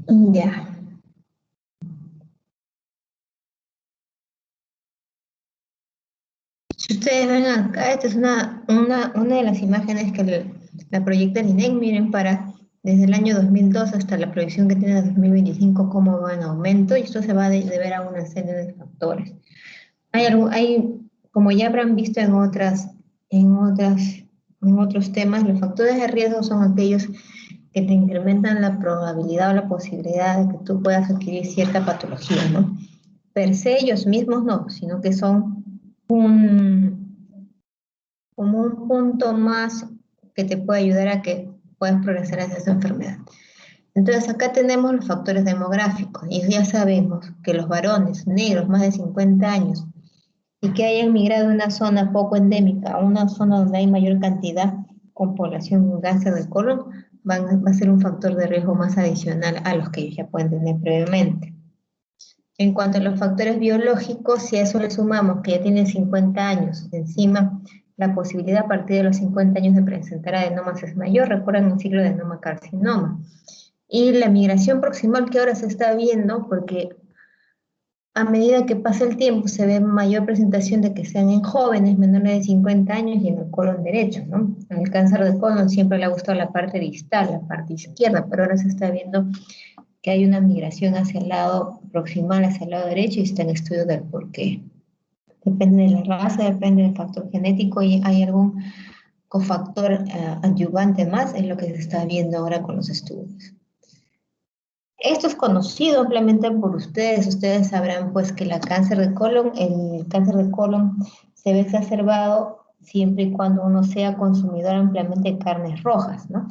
Ya. Si ustedes ven acá, esta es una de las imágenes que la proyecta el INEC. Miren, desde el año 2002 hasta la proyección que tiene en 2025, cómo va en aumento, y esto se va a deber a una serie de factores. Como ya habrán visto en otras, en otros temas, los factores de riesgo son aquellos que te incrementan la probabilidad o la posibilidad de que tú puedas adquirir cierta patología, ¿no? Per se ellos mismos no, sino que son como un punto más que te puede ayudar a que puedas progresar hacia esa enfermedad. Entonces acá tenemos los factores demográficos y ya sabemos que los varones negros más de 50 años y que hayan migrado de una zona poco endémica a una zona donde hay mayor cantidad con población con cáncer de colon, va a ser un factor de riesgo más adicional a los que ellos ya pueden tener previamente. En cuanto a los factores biológicos, si a eso le sumamos que ya tienen 50 años encima, la posibilidad a partir de los 50 años de presentar adenomas es mayor. Recuerdan el ciclo de adenoma-carcinoma. Y la migración proximal que ahora se está viendo, porque a medida que pasa el tiempo se ve mayor presentación de que sean en jóvenes menores de 50 años y en el colon derecho, ¿no? En el cáncer de colon siempre le ha gustado la parte distal, la parte izquierda, pero ahora se está viendo que hay una migración hacia el lado proximal, hacia el lado derecho, y está en estudio del por qué. Depende de la raza, depende del factor genético, y hay algún cofactor adyuvante más, es lo que se está viendo ahora con los estudios. Esto es conocido ampliamente por ustedes. Ustedes sabrán pues que el cáncer de colon se ve exacerbado siempre y cuando uno sea consumidor ampliamente de carnes rojas, ¿no?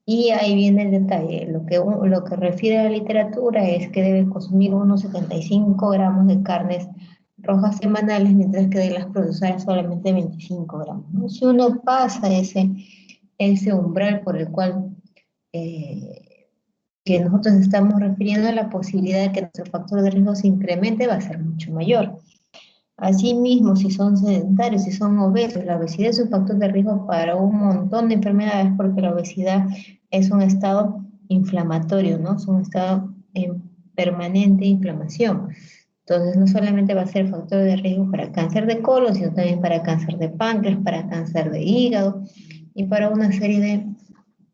Y ahí viene el detalle. Lo que refiere a la literatura es que debe consumir unos 75 gramos de carnes rojas semanales, mientras que de las producidas solamente 25 gramos, ¿no? Si uno pasa ese umbral por el cual que nosotros estamos refiriendo, a la posibilidad de que nuestro factor de riesgo se incremente, va a ser mucho mayor. Asimismo, si son sedentarios, si son obesos, la obesidad es un factor de riesgo para un montón de enfermedades, porque la obesidad es un estado inflamatorio, ¿no? Es un estado en permanente inflamación. Entonces, no solamente va a ser factor de riesgo para cáncer de colon, sino también para cáncer de páncreas, para cáncer de hígado y para una serie de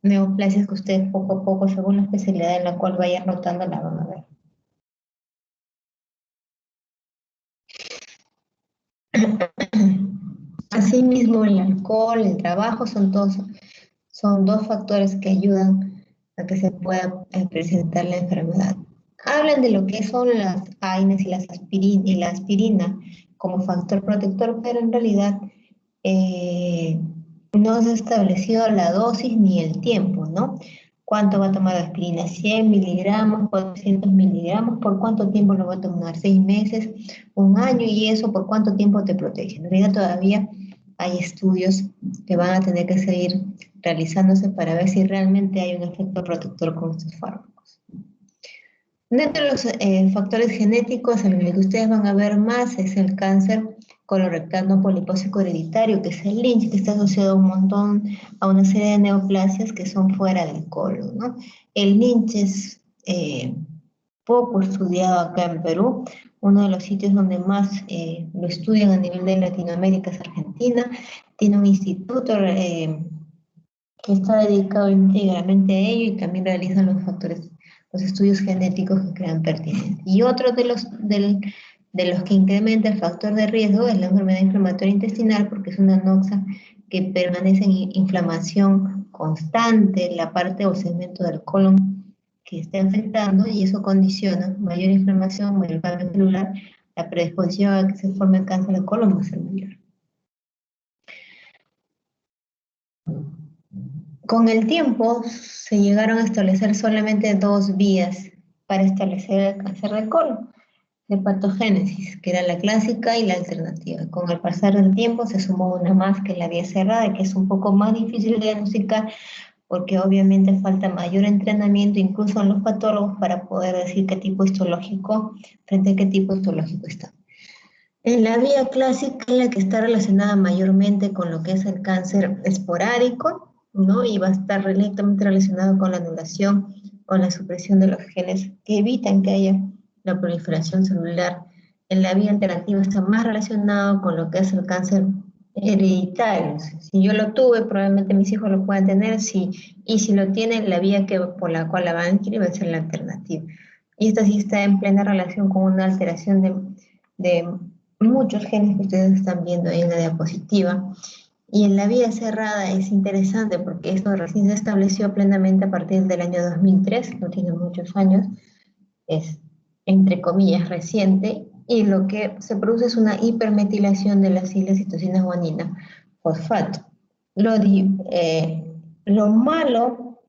neoplasias que ustedes poco a poco, según la especialidad en la cual vayan rotando, la van a ver. Asimismo, el alcohol, el trabajo, son dos factores que ayudan a que se pueda presentar la enfermedad. Hablan de lo que son las AINES y la aspirina como factor protector, pero en realidad eh, no se ha establecido la dosis ni el tiempo, ¿no? ¿Cuánto va a tomar la aspirina? ¿100 miligramos, 400 miligramos? ¿Por cuánto tiempo lo va a tomar? ¿6 meses? ¿Un año? ¿Y eso por cuánto tiempo te protege? En realidad todavía hay estudios que van a tener que seguir realizándose para ver si realmente hay un efecto protector con estos fármacos. Dentro de los factores genéticos, el que ustedes van a ver más es el cáncer colorectal no polipósico hereditario, que es el Lynch, que está asociado a una serie de neoplasias que son fuera del colon, ¿no? El Lynch es poco estudiado acá en Perú. Uno de los sitios donde más lo estudian a nivel de Latinoamérica es Argentina. Tiene un instituto que está dedicado íntegramente a ello, y también realizan los estudios genéticos que crean pertinentes. Y otro de los que incrementa el factor de riesgo es la enfermedad inflamatoria intestinal, porque es una noxa que permanece en inflamación constante en la parte o segmento del colon que está afectando, y eso condiciona mayor inflamación, mayor cambio celular, la predisposición a que se forme el cáncer de colon va a ser mayor. Con el tiempo se llegaron a establecer solamente dos vías para establecer el cáncer de colon de patogénesis, que era la clásica y la alternativa. Con el pasar del tiempo se sumó una más, que es la vía cerrada, que es un poco más difícil de diagnosticar, porque obviamente falta mayor entrenamiento incluso en los patólogos para poder decir qué tipo histológico, frente a qué tipo histológico está. En la vía clásica es la que está relacionada mayormente con lo que es el cáncer esporádico, ¿no? Y va a estar directamente relacionado con la anulación o la supresión de los genes que evitan que haya la proliferación celular en la vía alternativa está más relacionado con lo que es el cáncer hereditario. Si yo lo tuve, probablemente mis hijos lo puedan tener, sí, y si lo tienen, la vía por la cual la van a adquirir va a ser la alternativa. Y esta sí está en plena relación con una alteración de muchos genes que ustedes están viendo ahí en la diapositiva. Y en la vía cerrada es interesante porque esto recién se estableció plenamente a partir del año 2003, no tiene muchos años, es entre comillas reciente, y lo que se produce es una hipermetilación de las citosina guanina fosfato. Lo malo,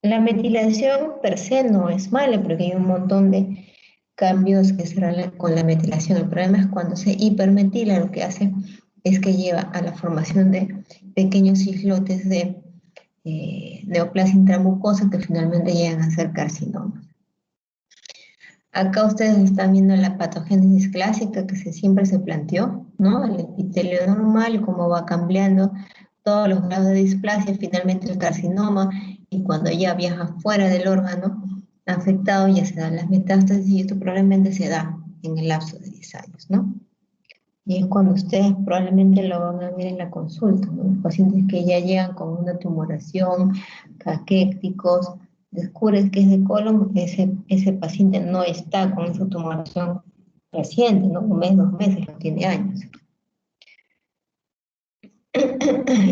la metilación per se no es mala porque hay un montón de cambios que se realizan con la metilación. El problema es cuando se hipermetila, lo que hace es que lleva a la formación de pequeños islotes de neoplasia intramucosa que finalmente llegan a ser carcinomas. Acá ustedes están viendo la patogénesis clásica que siempre se planteó, ¿no? El epitelio normal, cómo va cambiando todos los grados de displasia, finalmente el carcinoma, y cuando ya viaja fuera del órgano afectado ya se dan las metástasis, y esto probablemente se da en el lapso de 10 años, ¿no? Y es cuando ustedes probablemente lo van a ver en la consulta, ¿no? Los pacientes que ya llegan con una tumoración, caquéticos, descubres que es de colon, ese paciente no está con esa tumoración reciente, ¿no? Un mes, 2 meses, no tiene años.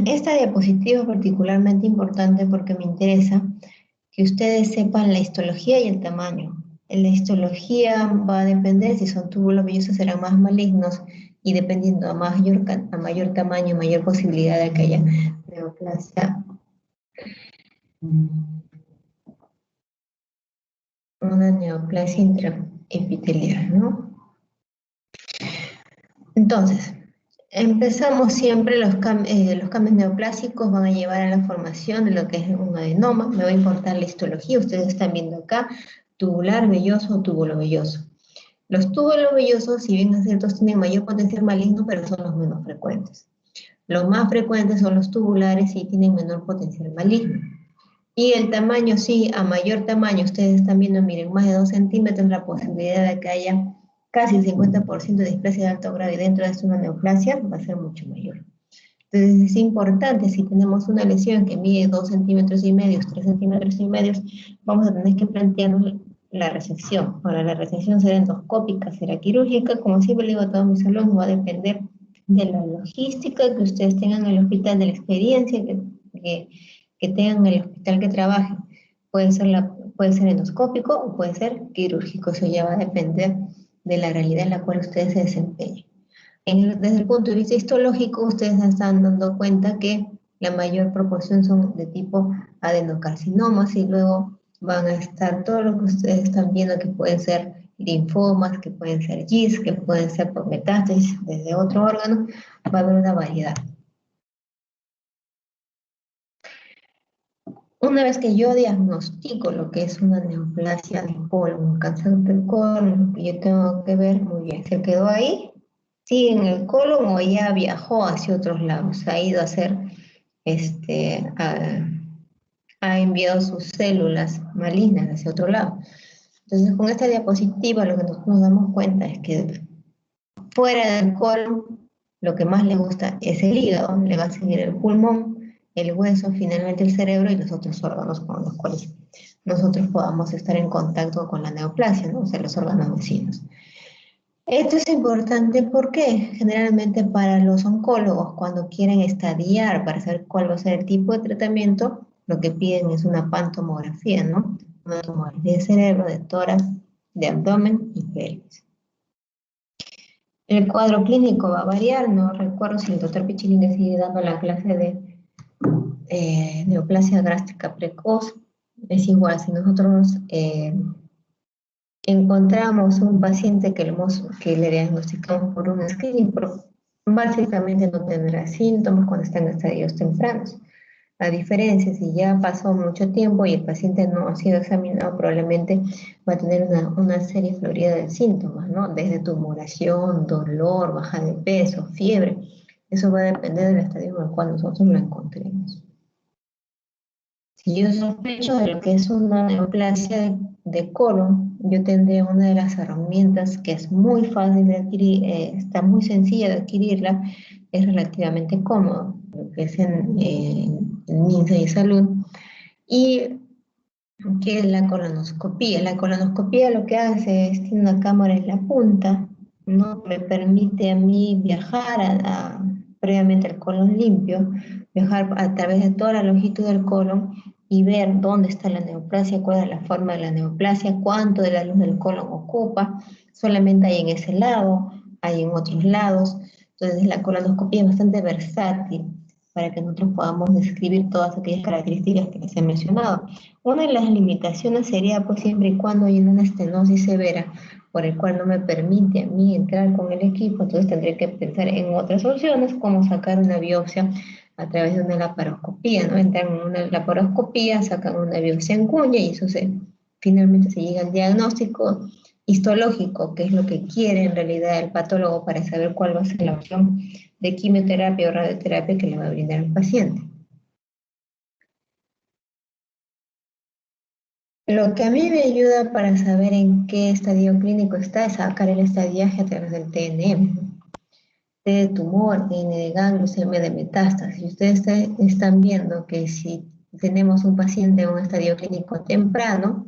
Esta diapositiva es particularmente importante porque me interesa que ustedes sepan la histología y el tamaño. En la histología va a depender si son túbulos vellosos, serán más malignos, y dependiendo a mayor tamaño, mayor posibilidad de que haya neoplasia, una neoplasia intraepitelial, ¿no? Entonces, empezamos siempre, los cambios neoplásicos van a llevar a la formación de lo que es un adenoma. Me va a importar la histología, ustedes están viendo acá, tubular velloso o túbulo velloso. Los túbulos vellosos, si bien es cierto, tienen mayor potencial maligno, pero son los menos frecuentes. Los más frecuentes son los tubulares y tienen menor potencial maligno. Y el tamaño, sí, a mayor tamaño, ustedes están viendo, miren, más de 2 centímetros, la posibilidad de que haya casi el 50% de displasia de alto grado y dentro de esto una neoplasia va a ser mucho mayor. Entonces es importante, si tenemos una lesión que mide 2 centímetros y medio, 3 centímetros y medio, vamos a tener que plantearnos la resección. Ahora, la resección será endoscópica, será quirúrgica, como siempre le digo a todos mis alumnos, va a depender de la logística que ustedes tengan en el hospital, de la experiencia que tengan en el hospital que trabajen. Puede ser endoscópico o puede ser quirúrgico, eso ya va a depender de la realidad en la cual ustedes se desempeñen. Desde el punto de vista histológico, ustedes se están dando cuenta que la mayor proporción son de tipo adenocarcinomas y luego van a estar todo lo que ustedes están viendo que pueden ser linfomas, que pueden ser GIST, que pueden ser por metástasis desde otro órgano, va a haber una variedad. Una vez que yo diagnostico lo que es una neoplasia de colon, un cáncer del colon, lo que yo tengo que ver, muy bien, ¿se quedó ahí? ¿Sigue en el colon o ya viajó hacia otros lados? Ha ido a hacer, ha enviado sus células malignas hacia otro lado. Entonces, con esta diapositiva lo que nosotros nos damos cuenta es que fuera del colon, lo que más le gusta es el hígado, le va a seguir el pulmón, el hueso, finalmente el cerebro y los otros órganos con los cuales nosotros podamos estar en contacto con la neoplasia, ¿no? O sea, los órganos vecinos. Esto es importante porque generalmente para los oncólogos, cuando quieren estadiar para saber cuál va a ser el tipo de tratamiento, lo que piden es una pantomografía, ¿no? Una tomografía de cerebro, de tórax, de abdomen y pelvis. El cuadro clínico va a variar, no recuerdo si el doctor Pichilín sigue dando la clase de neoplasia gástrica precoz. Es igual, si nosotros encontramos un paciente que le diagnosticamos por un screening, pero básicamente no tendrá síntomas cuando está en estadios tempranos. A diferencia, si ya pasó mucho tiempo y el paciente no ha sido examinado, probablemente va a tener una serie florida de síntomas, ¿no? Desde tumoración, dolor, baja de peso, fiebre. Eso va a depender del estadio en el cual nosotros lo encontremos. Si yo sospecho de lo que es una neoplasia de colon, yo tendré una de las herramientas que es muy fácil de adquirir, está muy sencilla de adquirirla, es relativamente cómodo, lo que es en MINSA y Salud, y que es la colonoscopía. La colonoscopía lo que hace es, tiene una cámara en la punta, ¿no? Me permite a mí viajar previamente al colon limpio, viajar a través de toda la longitud del colon y ver dónde está la neoplasia, cuál es la forma de la neoplasia, cuánto de la luz del colon ocupa, solamente hay en ese lado, hay en otros lados. Entonces la colonoscopia es bastante versátil para que nosotros podamos describir todas aquellas características que les he mencionado. Una de las limitaciones sería, pues, siempre y cuando hay una estenosis severa, por el cual no me permite a mí entrar con el equipo, entonces tendré que pensar en otras opciones, como sacar una biopsia a través de una laparoscopía, ¿no? Entran en una laparoscopía, sacan una biopsia en cuña y eso finalmente se llega al diagnóstico histológico, que es lo que quiere en realidad el patólogo para saber cuál va a ser la opción de quimioterapia o radioterapia que le va a brindar al paciente. Lo que a mí me ayuda para saber en qué estadio clínico está es sacar el estadiaje a través del TNM, ¿no? T de tumor, N de ganglios, M de metástasis. Ustedes están viendo que si tenemos un paciente en un estadio clínico temprano,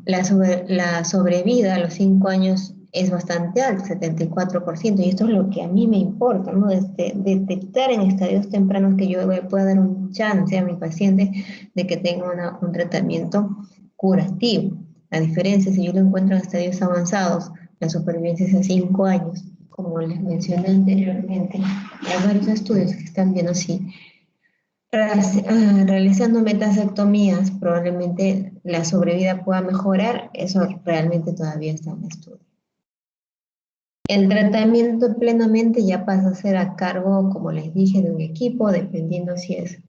la sobrevida a los 5 años es bastante alta, 74%, y esto es lo que a mí me importa, ¿no? Detectar en estadios tempranos que yo le pueda dar un chance a mi paciente de que tenga un tratamiento curativo. La diferencia, si yo lo encuentro en estadios avanzados, la supervivencia es a 5 años, como les mencioné anteriormente. Hay varios estudios que están viendo si realizando metasectomías, probablemente la sobrevida pueda mejorar, eso realmente todavía está en estudio. El tratamiento plenamente ya pasa a ser a cargo, como les dije, de un equipo, dependiendo si es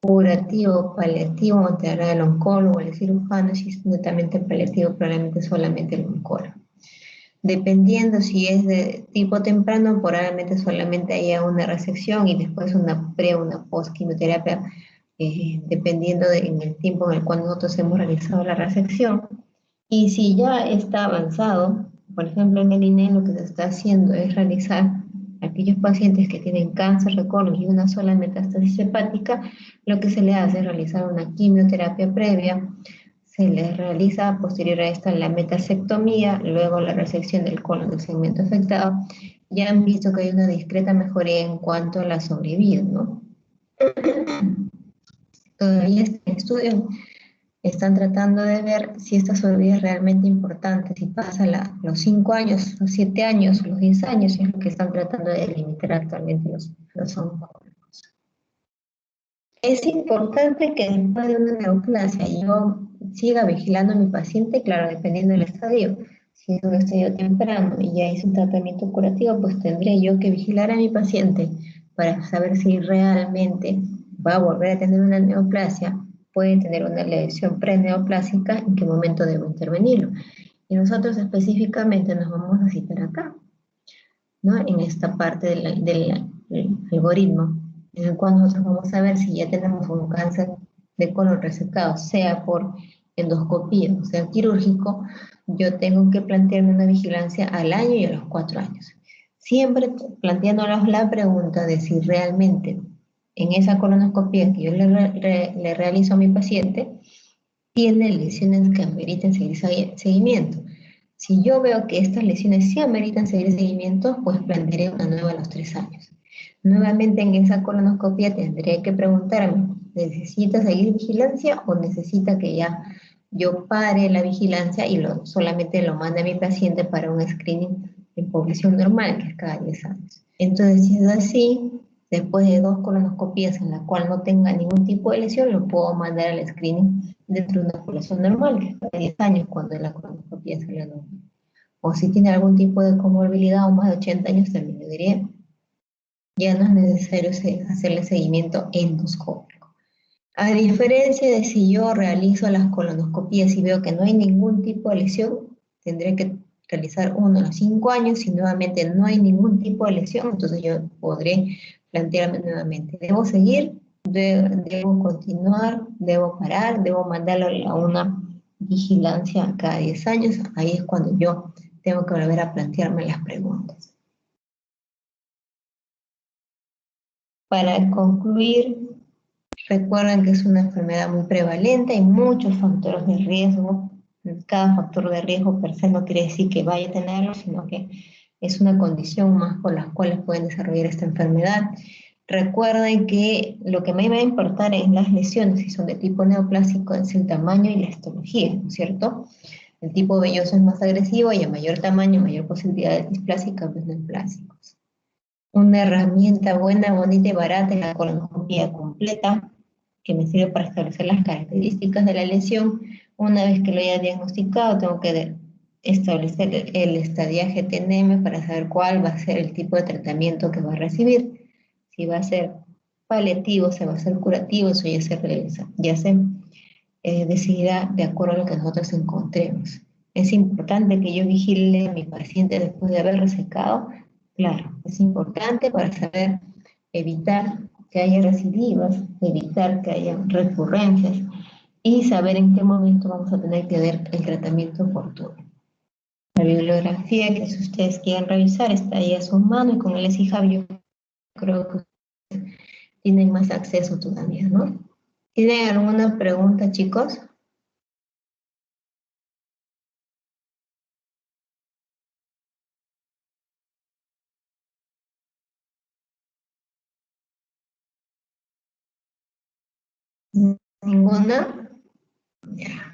curativo, paliativo, entrará el oncólogo, el cirujano, si es netamente paliativo, probablemente solamente el oncólogo. Dependiendo si es de tipo temprano, probablemente solamente haya una resección y después una una post quimioterapia, dependiendo en el tiempo en el cual nosotros hemos realizado la resección. Y si ya está avanzado, por ejemplo en el INE lo que se está haciendo es realizar aquellos pacientes que tienen cáncer de colon y una sola metástasis hepática, lo que se le hace es realizar una quimioterapia previa, se les realiza posterior a esta la metasectomía, luego la resección del colon del segmento afectado. Ya han visto que hay una discreta mejoría en cuanto a la sobrevida, ¿no? Todavía este estudio están tratando de ver si esta sobrevida es realmente importante, si pasa los 5 años, los 7 años, los 10 años, es lo que están tratando de limitar actualmente los oncólogos. Es importante que después de una neoplasia yo siga vigilando a mi paciente, claro, dependiendo del estadio. Si es un estadio temprano y ya hice un tratamiento curativo, pues tendré yo que vigilar a mi paciente para saber si realmente va a volver a tener una neoplasia, puede tener una lesión preneoplásica, en qué momento debo intervenirlo. Y nosotros específicamente nos vamos a citar acá, ¿no? En esta parte del algoritmo, en el cual nosotros vamos a ver si ya tenemos un cáncer de colon resecado, sea por endoscopía o sea quirúrgico, yo tengo que plantearme una vigilancia al año y a los 4 años. Siempre planteándonos la pregunta de si realmente en esa colonoscopia que yo le realizo a mi paciente, tiene lesiones que ameriten seguir seguimiento. Si yo veo que estas lesiones sí ameritan seguir seguimiento, pues plantearé una nueva a los 3 años. Nuevamente en esa colonoscopia tendré que preguntarme, ¿necesita seguir vigilancia o necesita que ya yo pare la vigilancia y solamente lo mande a mi paciente para un screening en población normal, que es cada 10 años? Entonces, si es así, después de 2 colonoscopías en la cual no tenga ningún tipo de lesión, lo puedo mandar al screening dentro de una población normal, que es cada 10 años cuando la colonoscopia sale normal. O si tiene algún tipo de comorbilidad o más de 80 años, también le diría, ya no es necesario hacerle seguimiento endoscópico. A diferencia de si yo realizo las colonoscopías y veo que no hay ningún tipo de lesión, tendré que realizar uno a los 5 años. Si nuevamente no hay ningún tipo de lesión, entonces yo podré plantearme nuevamente, ¿debo seguir Debo continuar, debo parar, debo mandarlo a una vigilancia cada 10 años. Ahí es cuando yo tengo que volver a plantearme las preguntas. Para concluir, recuerden que es una enfermedad muy prevalente, hay muchos factores de riesgo. Cada factor de riesgo per se no quiere decir que vaya a tenerlo, sino que es una condición más por las cuales pueden desarrollar esta enfermedad. Recuerden que lo que me va a importar es las lesiones, si son de tipo neoplásico, es el tamaño y la histología, ¿no es cierto? El tipo velloso es más agresivo y a mayor tamaño, mayor posibilidad de displásicos, pues neoplásicos. Una herramienta buena, bonita y barata es la colonoscopia completa, que me sirve para establecer las características de la lesión. Una vez que lo haya diagnosticado, tengo que establecer el estadiaje TNM para saber cuál va a ser el tipo de tratamiento que va a recibir. Si va a ser paliativo, si va a ser curativo, eso ya se decidirá de acuerdo a lo que nosotros encontremos. Es importante que yo vigile a mi paciente después de haber resecado. Claro, es importante para saber evitar que haya recidivas, evitar que haya recurrencias y saber en qué momento vamos a tener que dar el tratamiento oportuno. La bibliografía que si ustedes quieren revisar está ahí a su mano y con el ESIJAB yo creo que tienen más acceso todavía, ¿no? ¿Tienen alguna pregunta, chicos? ¿Ninguna? Ya.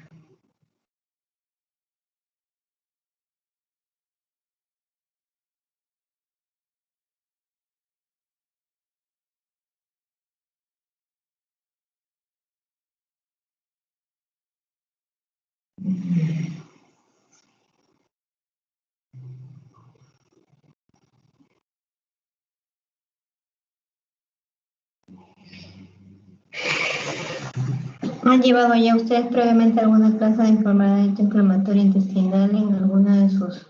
¿Han llevado ya ustedes previamente alguna clase de enfermedad inflamatoria intestinal en alguna de sus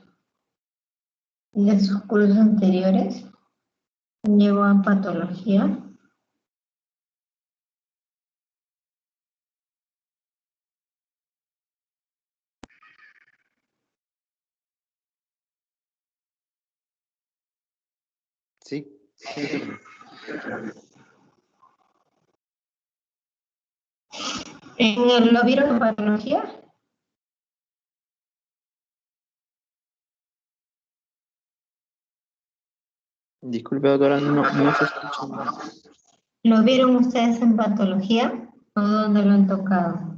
cursos anteriores? ¿Llevan patología? Sí. ¿Lo vieron en patología? Disculpe, doctora, no se escucha. ¿Lo vieron ustedes en patología o dónde lo han tocado?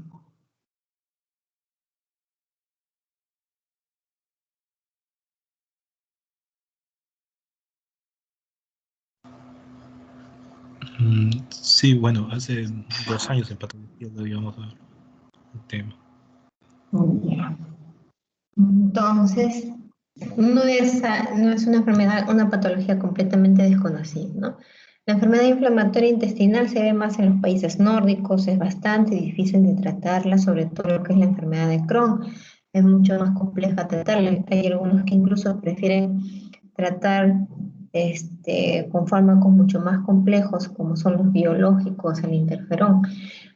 Sí, bueno, hace 2 años en patología lo íbamos a ver el tema. Ya. Entonces, no es una enfermedad, una patología completamente desconocida, ¿no? La enfermedad inflamatoria intestinal se ve más en los países nórdicos, es bastante difícil de tratarla, sobre todo lo que es la enfermedad de Crohn, es mucho más compleja tratarla. Hay algunos que incluso prefieren tratar con fármacos mucho más complejos, como son los biológicos, el interferón.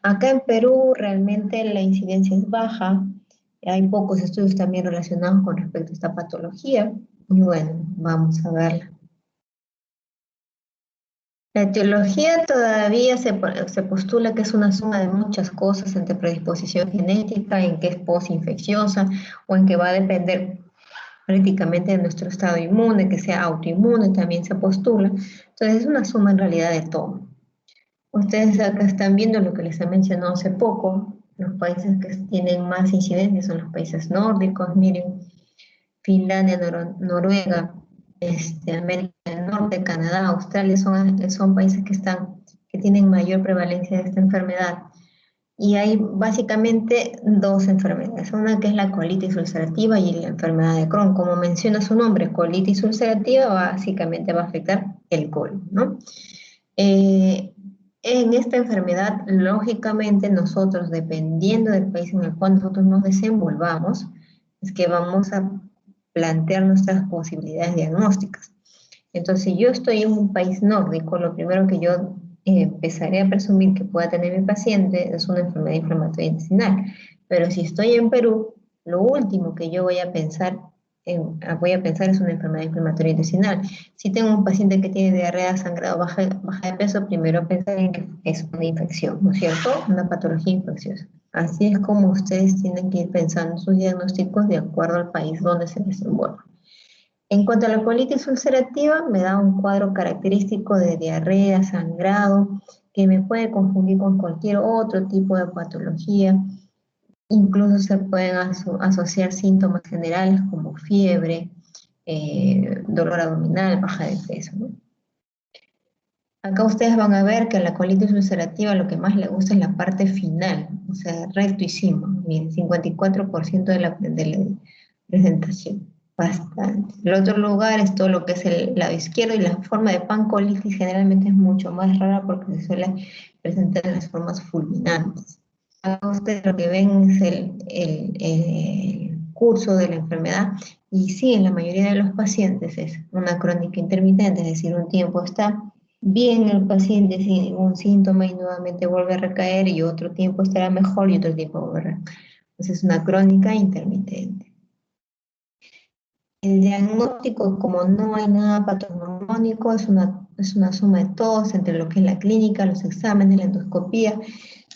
Acá en Perú realmente la incidencia es baja, hay pocos estudios también relacionados con respecto a esta patología, y bueno, vamos a verla. La etiología todavía se postula que es una suma de muchas cosas entre predisposición genética, en que es postinfecciosa o en que va a depender prácticamente de nuestro estado inmune, que sea autoinmune, también se postula. Entonces es una suma en realidad de todo. Ustedes acá están viendo lo que les he mencionado hace poco, los países que tienen más incidencia son los países nórdicos, miren, Finlandia, Noruega, América del Norte, Canadá, Australia, son países que tienen mayor prevalencia de esta enfermedad. Y hay básicamente dos enfermedades, una que es la colitis ulcerativa y la enfermedad de Crohn. Como menciona su nombre, colitis ulcerativa básicamente va a afectar el colon, ¿no? En esta enfermedad, lógicamente nosotros, dependiendo del país en el cual nosotros nos desenvolvamos, es que vamos a plantear nuestras posibilidades diagnósticas. Entonces, si yo estoy en un país nórdico, lo primero que yo empezaré a presumir que pueda tener mi paciente es una enfermedad inflamatoria intestinal. Pero si estoy en Perú, lo último que yo voy a pensar, es una enfermedad inflamatoria intestinal. Si tengo un paciente que tiene diarrea, sangrado, baja de peso, primero pensaré en que es una infección, ¿no es cierto? Una patología infecciosa. Así es como ustedes tienen que ir pensando sus diagnósticos de acuerdo al país donde se desenvuelvan. En cuanto a la colitis ulcerativa, me da un cuadro característico de diarrea, sangrado, que me puede confundir con cualquier otro tipo de patología. Incluso se pueden asociar síntomas generales como fiebre, dolor abdominal, baja de peso, ¿no? Acá ustedes van a ver que a la colitis ulcerativa lo que más le gusta es la parte final, o sea, recto y cima. Miren, 54% de la presentación. Bastante. El otro lugar es todo lo que es el lado izquierdo y la forma de pancolitis generalmente es mucho más rara porque se suele presentar en las formas fulminantes. Acá ustedes lo que ven es el curso de la enfermedad y sí, en la mayoría de los pacientes es una crónica intermitente, es decir, un tiempo está bien el paciente sin ningún síntoma y nuevamente vuelve a recaer y otro tiempo estará mejor y otro tiempo vuelve a recaer. Entonces es una crónica intermitente. El diagnóstico, como no hay nada patognomónico, es una suma de todos entre lo que es la clínica, los exámenes, la endoscopía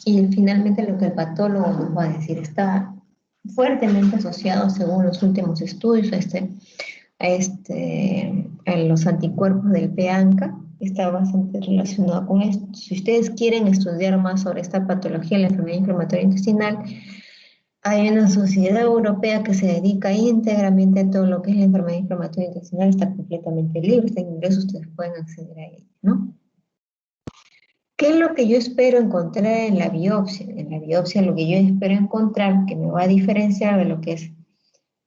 y finalmente lo que el patólogo nos va a decir. Está fuertemente asociado, según los últimos estudios, a los anticuerpos del P-ANCA, está bastante relacionado con esto. Si ustedes quieren estudiar más sobre esta patología, la enfermedad inflamatoria intestinal, hay una sociedad europea que se dedica íntegramente a todo lo que es la enfermedad inflamatoria intestinal, está completamente libre, está en inglés, ustedes pueden acceder a ella, ¿no? ¿Qué es lo que yo espero encontrar en la biopsia? En la biopsia lo que yo espero encontrar, que me va a diferenciar de lo que es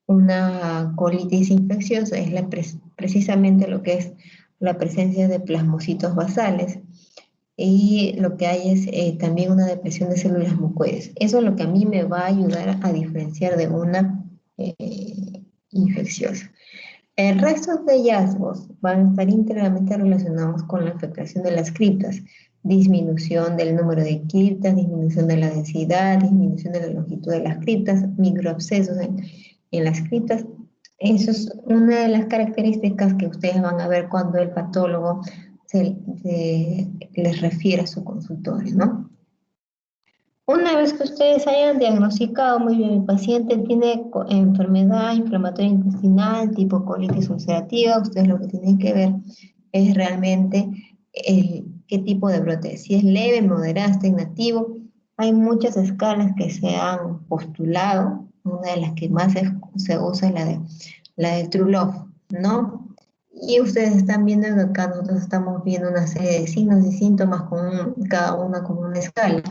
una colitis infecciosa, es precisamente lo que es la presencia de plasmocitos basales, y lo que hay es también una depresión de células mucoides. Eso es lo que a mí me va a ayudar a diferenciar de una infecciosa. El resto de hallazgos van a estar íntegramente relacionados con la afectación de las criptas, disminución del número de criptas, disminución de la densidad, disminución de la longitud de las criptas, microabscesos en las criptas. Eso es una de las características que ustedes van a ver cuando el patólogo les refiere a su consultorio, ¿no? Una vez que ustedes hayan diagnosticado muy bien el paciente tiene enfermedad inflamatoria intestinal tipo colitis ulcerativa, ustedes lo que tienen que ver es realmente qué tipo de brote es. Si es leve, moderado, está inactivo. Hay muchas escalas que se han postulado. Una de las que más se usa es la de True Love, ¿no? Y ustedes están viendo que acá nosotros estamos viendo una serie de signos y síntomas cada una con una escala,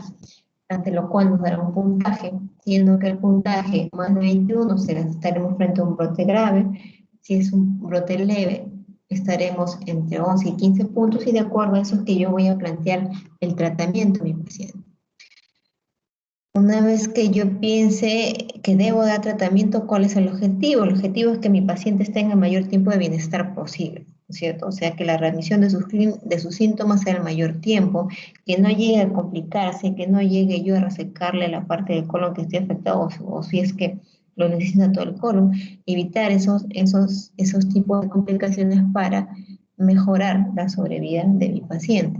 ante lo cual nos dará un puntaje, siendo que el puntaje más de 21 estaremos frente a un brote grave. Si es un brote leve, estaremos entre 11 y 15 puntos, y de acuerdo a eso es que yo voy a plantear el tratamiento a mi paciente. Una vez que yo piense que debo dar tratamiento, ¿cuál es el objetivo? El objetivo es que mi paciente tenga el mayor tiempo de bienestar posible, ¿no es cierto? O sea, que la remisión de sus síntomas sea el mayor tiempo, que no llegue a complicarse, que no llegue yo a resecarle la parte del colon que esté afectado, o si es que lo necesita todo el colon, evitar esos tipos de complicaciones para mejorar la sobrevida de mi paciente.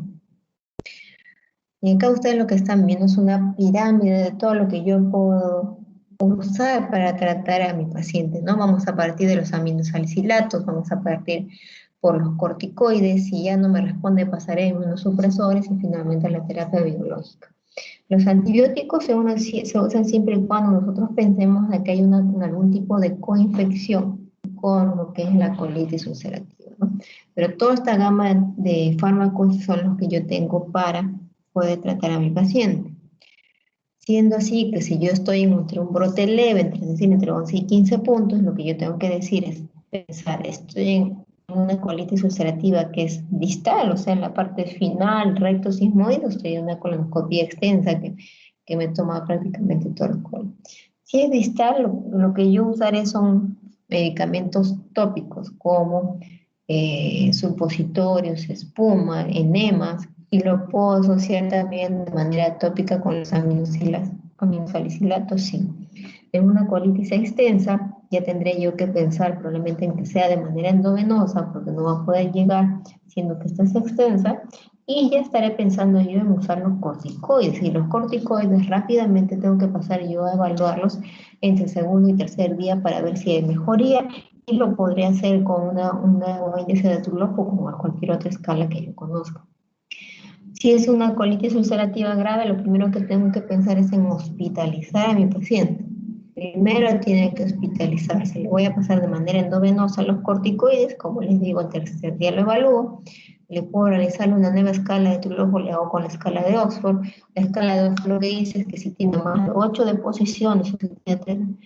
Y acá ustedes lo que están viendo es una pirámide de todo lo que yo puedo usar para tratar a mi paciente, ¿no? Vamos a partir de los aminosalicilatos, vamos a partir por los corticoides, si ya no me responde pasaré a inmunosupresores y finalmente la terapia biológica. Los antibióticos se usan siempre y cuando nosotros pensemos de que hay algún tipo de coinfección con lo que es la colitis ulcerativa, ¿no? Pero toda esta gama de fármacos son los que yo tengo para poder tratar a mi paciente. Siendo así que si yo estoy entre un brote leve, entre 11 y 15 puntos, lo que yo tengo que decir es pensar, estoy en una colitis ulcerativa que es distal, o sea, en la parte final, recto sigmoide, estoy en una colonoscopia extensa que me toma prácticamente todo el colon. Si es distal, lo que yo usaré son medicamentos tópicos como supositorios, espuma, enemas, y lo puedo asociar también de manera tópica con los aminosalicilatos, sí. En una colitis extensa, ya tendré yo que pensar probablemente en que sea de manera endovenosa, porque no va a poder llegar, siendo que esta es extensa, y ya estaré pensando yo en usar los corticoides, y los corticoides rápidamente tengo que pasar yo a evaluarlos entre el segundo y tercer día para ver si hay mejoría, y lo podré hacer con un índice de Trulop o con cualquier otra escala que yo conozca. Si es una colitis ulcerativa grave, lo primero que tengo que pensar es en hospitalizar a mi paciente. Primero tiene que hospitalizarse. Le voy a pasar de manera endovenosa los corticoides, como les digo, el tercer día lo evalúo. Le puedo realizar una nueva escala de Trulop, le hago con la escala de Oxford. La escala de Oxford lo que dice es que si tiene más de 8 deposiciones, o si tiene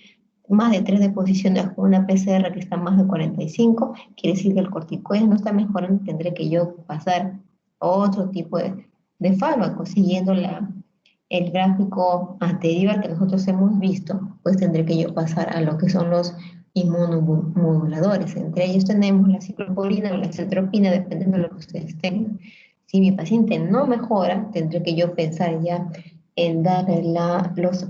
más de 3 deposiciones con una PCR que está más de 45, quiere decir que el corticoide no está mejorando, tendré que yo pasar a otro tipo de fármaco, siguiendo el gráfico anterior que nosotros hemos visto, pues tendré que yo pasar a lo que son los inmunomoduladores. Entre ellos tenemos la ciclosporina o la cetropina, dependiendo de lo que ustedes tengan. Si mi paciente no mejora, tendré que yo pensar ya en darle los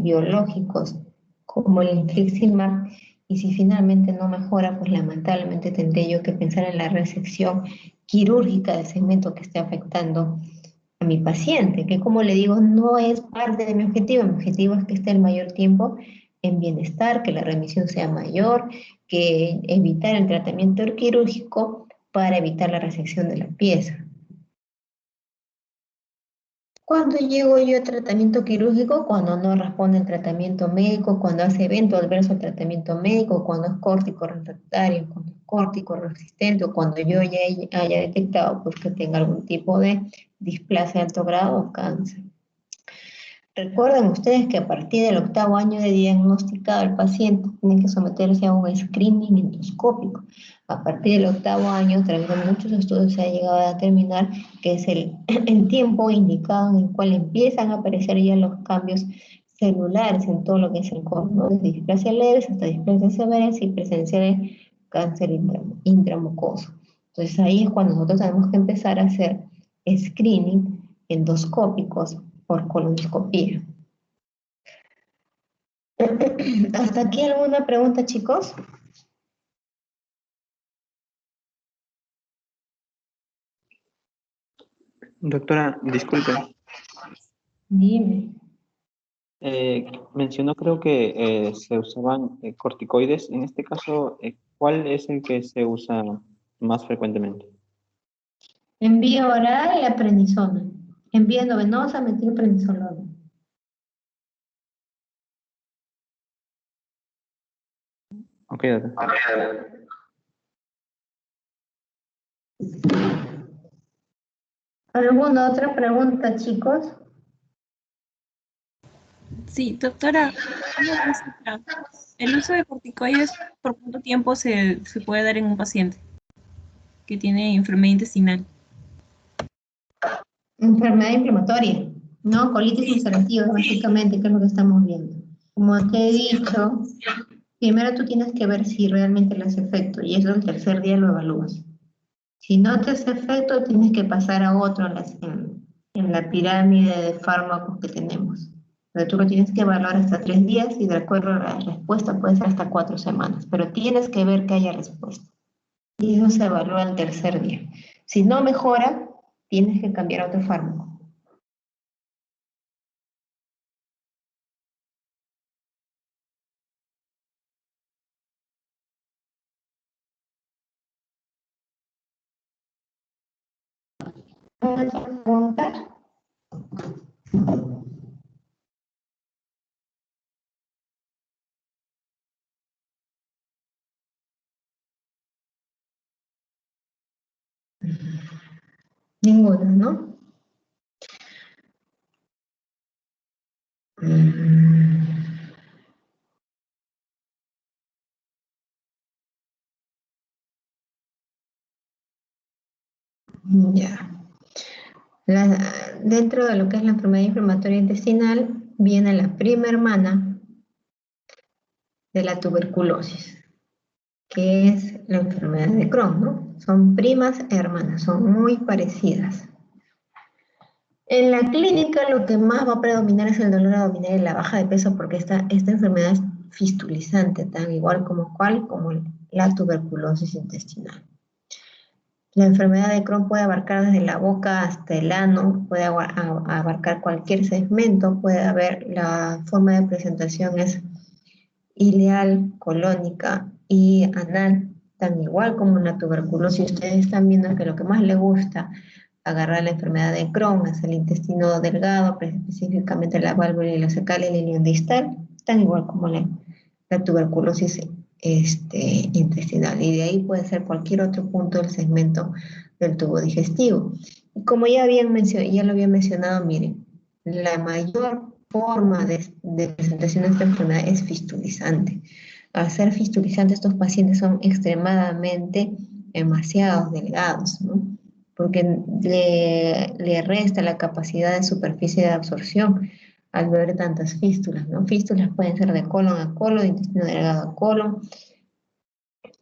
biológicos como el infliximab, y si finalmente no mejora, pues lamentablemente tendré yo que pensar en la resección quirúrgica del segmento que esté afectando a mi paciente, que como le digo, no es parte de mi objetivo es que esté el mayor tiempo en bienestar, que la remisión sea mayor, que evitar el tratamiento quirúrgico para evitar la resección de la pieza. Cuando llego yo a tratamiento quirúrgico, cuando no responde el tratamiento médico, cuando hace evento adverso al tratamiento médico, cuando es córtico refractario, cuando es córtico resistente, o cuando yo ya haya detectado pues, que tenga algún tipo de displasia de alto grado o cáncer. Recuerden ustedes que a partir del 8º año de diagnosticado el paciente tiene que someterse a un screening endoscópico. A partir del 8º año, a través de muchos estudios se ha llegado a determinar que es el tiempo indicado en el cual empiezan a aparecer ya los cambios celulares en todo lo que es el cuerpo, ¿no? Desde displasia leves hasta displasia severas y presencia de cáncer intramucoso. Entonces ahí es cuando nosotros tenemos que empezar a hacer screening endoscópicos por colonoscopía. ¿Hasta aquí alguna pregunta, chicos? Doctora, disculpe. Dime. Mencionó creo que se usaban corticoides. En este caso, ¿cuál es el que se usa más frecuentemente? En vía oral, la prednisona. En vía endovenosa, metilprednisolona. Ok, doctor. ¿Alguna otra pregunta, chicos? Sí, doctora, una consulta. ¿El uso de corticoides por cuánto tiempo se puede dar en un paciente que tiene enfermedad intestinal? Enfermedad inflamatoria, ¿no? Colitis ulcerativa, básicamente, que es lo que estamos viendo. Como te he dicho, primero tú tienes que ver si realmente le hace efecto, y eso el tercer día lo evalúas. Si no te hace efecto, tienes que pasar a otro en la pirámide de fármacos que tenemos. Pero tú lo tienes que evaluar hasta 3 días y de acuerdo a la respuesta puede ser hasta 4 semanas. Pero tienes que ver que haya respuesta. Y eso se evalúa el tercer día. Si no mejora, tienes que cambiar a otro fármaco. ¿Otra pregunta? Ninguna, ¿no? Ya. Dentro de lo que es la enfermedad inflamatoria intestinal, viene la prima hermana de la tuberculosis, que es la enfermedad de Crohn, ¿no? Son primas hermanas, son muy parecidas. En la clínica lo que más va a predominar es el dolor abdominal y la baja de peso porque esta enfermedad es fistulizante, tan igual como la tuberculosis intestinal. La enfermedad de Crohn puede abarcar desde la boca hasta el ano, puede abarcar cualquier segmento, puede haber, la forma de presentación es ileal, colónica y anal, tan igual como una tuberculosis. Ustedes están viendo que lo que más le gusta agarrar la enfermedad de Crohn es el intestino delgado, específicamente la válvula ileocecal y el ilion distal, tan igual como la tuberculosis intestinal. Y de ahí puede ser cualquier otro punto del segmento del tubo digestivo. Y como ya lo había mencionado, miren, la mayor forma de presentación de esta enfermedad es fistulizante. Al ser fistulizante, estos pacientes son extremadamente demasiado delgados, ¿no? Porque le resta la capacidad de superficie de absorción al ver tantas fístulas, ¿no? Fístulas pueden ser de colon a colon, de intestino delgado a colon.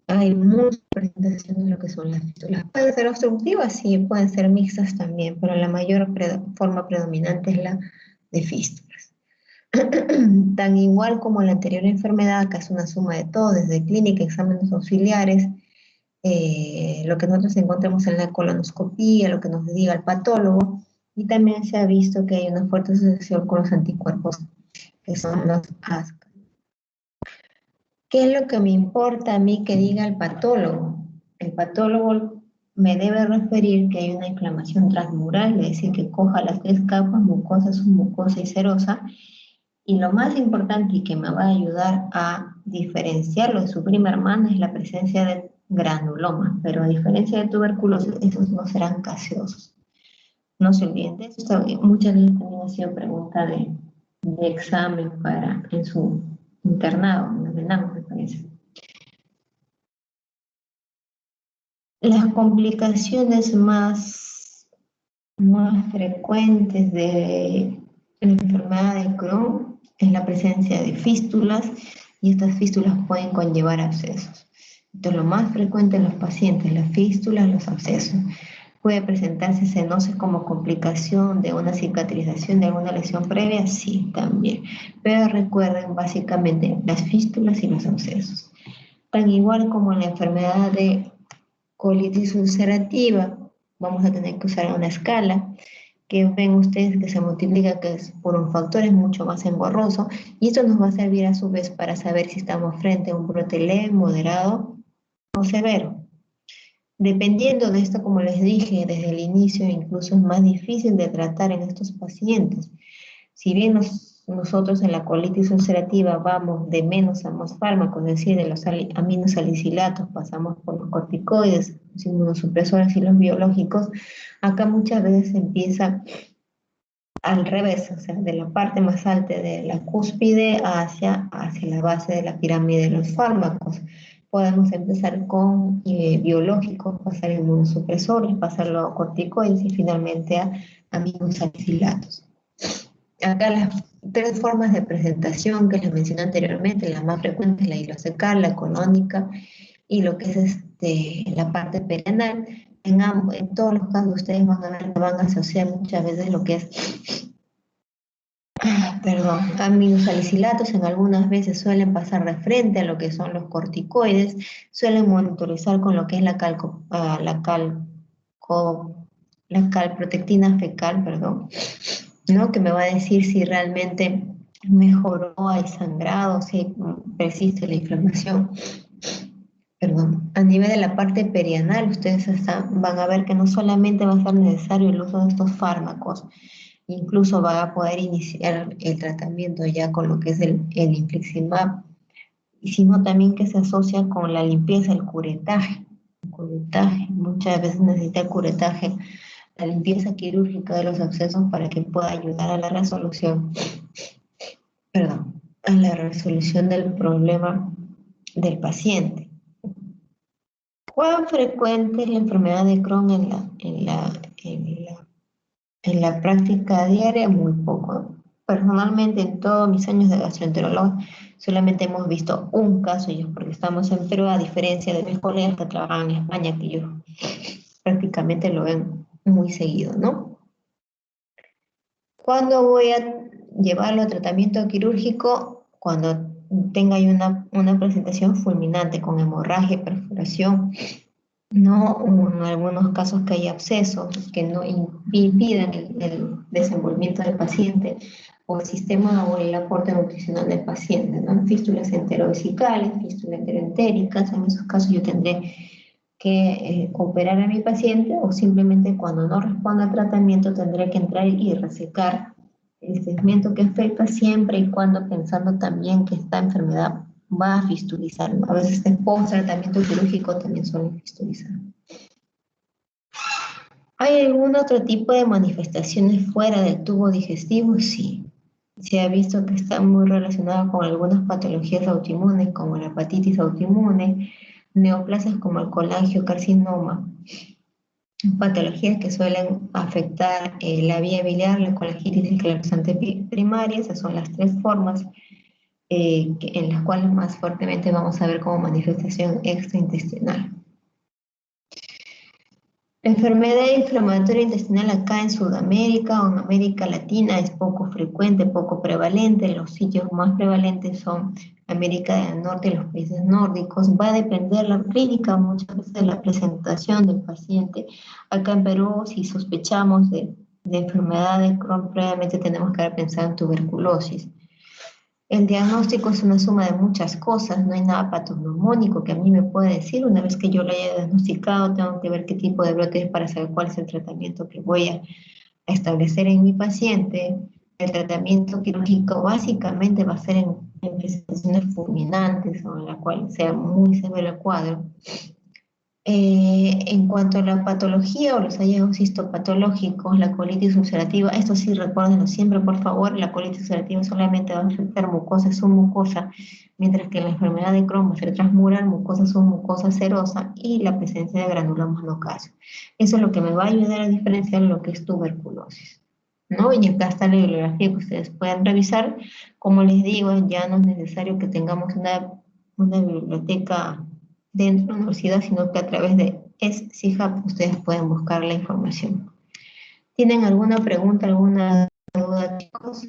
Hay muchas presentaciones de lo que son las fístulas. Pueden ser obstructivas, sí, pueden ser mixtas también, pero la mayor forma predominante es la de fístulas. Tan igual como la anterior enfermedad, que es una suma de todo, desde clínica, exámenes auxiliares, lo que nosotros encontramos en la colonoscopía, lo que nos diga el patólogo, y también se ha visto que hay una fuerte asociación con los anticuerpos, que son los ASCA. ¿Qué es lo que me importa a mí que diga el patólogo? El patólogo me debe referir que hay una inflamación transmural, es decir, que coja las tres capas, mucosa, submucosa y serosa, y lo más importante y que me va a ayudar a diferenciarlo de su prima hermana es la presencia de granuloma, pero a diferencia de tuberculosis, esos no serán gaseosos. No se olviden de eso. Muchas veces también ha sido pregunta de examen en su internado, en el ENAM, me parece. Las complicaciones más frecuentes de la enfermedad de Crohn es la presencia de fístulas, y estas fístulas pueden conllevar abscesos. Entonces, lo más frecuente en los pacientes, las fístulas, los abscesos. ¿Puede presentarse cenosis como complicación de una cicatrización de alguna lesión previa? Sí, también. Pero recuerden básicamente las fístulas y los abscesos. Tan igual como en la enfermedad de colitis ulcerativa, vamos a tener que usar una escala que ven ustedes que se multiplica, que es por un factor, es mucho más engorroso, y esto nos va a servir a su vez para saber si estamos frente a un brote leve, moderado o severo. Dependiendo de esto, como les dije desde el inicio, incluso es más difícil de tratar en estos pacientes. Si bien nosotros en la colitis ulcerativa vamos de menos a más fármacos, es decir, de los aminosalicilatos, pasamos por los corticoides, los inmunosupresores y los biológicos, acá muchas veces empieza al revés, o sea, de la parte más alta de la cúspide hacia la base de la pirámide de los fármacos. Podemos empezar con biológicos, pasar a inmunosupresores, pasarlo a corticoides y finalmente a aminosalicilatos. Acá las tres formas de presentación que les mencioné anteriormente, las más frecuentes, la ileocecal, la colónica y lo que es la parte perianal. En todos los casos ustedes van a ver que van a asociar muchas veces lo que es aminosalicilatos. En algunas veces suelen pasar de frente a lo que son los corticoides, suelen monitorizar con lo que es la calprotectina fecal, ¿no? Que me va a decir si realmente mejoró, hay sangrado, si persiste la inflamación. A nivel de la parte perianal, ustedes van a ver que no solamente va a ser necesario el uso de estos fármacos, incluso va a poder iniciar el tratamiento ya con lo que es el infliximab, sino también que se asocia con la limpieza, el curetaje. Muchas veces necesita el curetaje, la limpieza quirúrgica de los abscesos para que pueda ayudar a la resolución, del problema del paciente. ¿Cuán frecuente es la enfermedad de Crohn en la práctica diaria? Muy poco. Personalmente, en todos mis años de gastroenterólogo, solamente hemos visto un caso, y porque estamos en Perú, a diferencia de mis colegas que trabajan en España, que ellos prácticamente lo ven muy seguido, ¿no? ¿Cuándo voy a llevarlo a tratamiento quirúrgico? Cuando tenga yo una presentación fulminante con hemorragia, perforación, no, o en algunos casos que hay abscesos que no impidan el desenvolvimiento del paciente o el sistema o el aporte nutricional del paciente, ¿no? Fístulas enterovesicales, fístulas enteroentéricas, en esos casos yo tendré que operar a mi paciente o simplemente cuando no responda al tratamiento tendré que entrar y resecar el segmento que afecta siempre y cuando pensando también que esta enfermedad va a fistulizar, ¿no? A veces en post-tratamiento quirúrgico también suelen fistulizar. ¿Hay algún otro tipo de manifestaciones fuera del tubo digestivo? Sí. Se ha visto que está muy relacionado con algunas patologías autoinmunes como la hepatitis autoinmune, neoplasias como el colangiocarcinoma, patologías que suelen afectar la vía biliar, la colangitis esclerosante primaria. Esas son las tres formas en las cuales más fuertemente vamos a ver como manifestación extraintestinal. La enfermedad inflamatoria intestinal acá en Sudamérica o en América Latina es poco frecuente, poco prevalente. Los sitios más prevalentes son América del Norte y los países nórdicos. Va a depender la clínica, muchas veces de la presentación del paciente. Acá en Perú, si sospechamos de enfermedad de Crohn, previamente tenemos que haber pensado en tuberculosis. El diagnóstico es una suma de muchas cosas, no hay nada patognomónico que a mí me pueda decir. Una vez que yo lo haya diagnosticado, tengo que ver qué tipo de brote es para saber cuál es el tratamiento que voy a establecer en mi paciente. El tratamiento quirúrgico básicamente va a ser en presentaciones fulminantes o en la cual sea muy severo el cuadro. En cuanto a la patología o los hallazgos histopatológicos, la colitis ulcerativa, esto sí recuérdenlo siempre, por favor, la colitis ulcerativa solamente va a afectar mucosa submucosa, mientras que la enfermedad de Crohn va a ser transmural, mucosa submucosa serosa y la presencia de granulomas locales. Eso es lo que me va a ayudar a diferenciar lo que es tuberculosis, ¿no? Y acá está la bibliografía que ustedes pueden revisar. Como les digo, ya no es necesario que tengamos una biblioteca dentro de la universidad, sino que a través de SciHub ustedes pueden buscar la información. ¿Tienen alguna pregunta, alguna duda, chicos?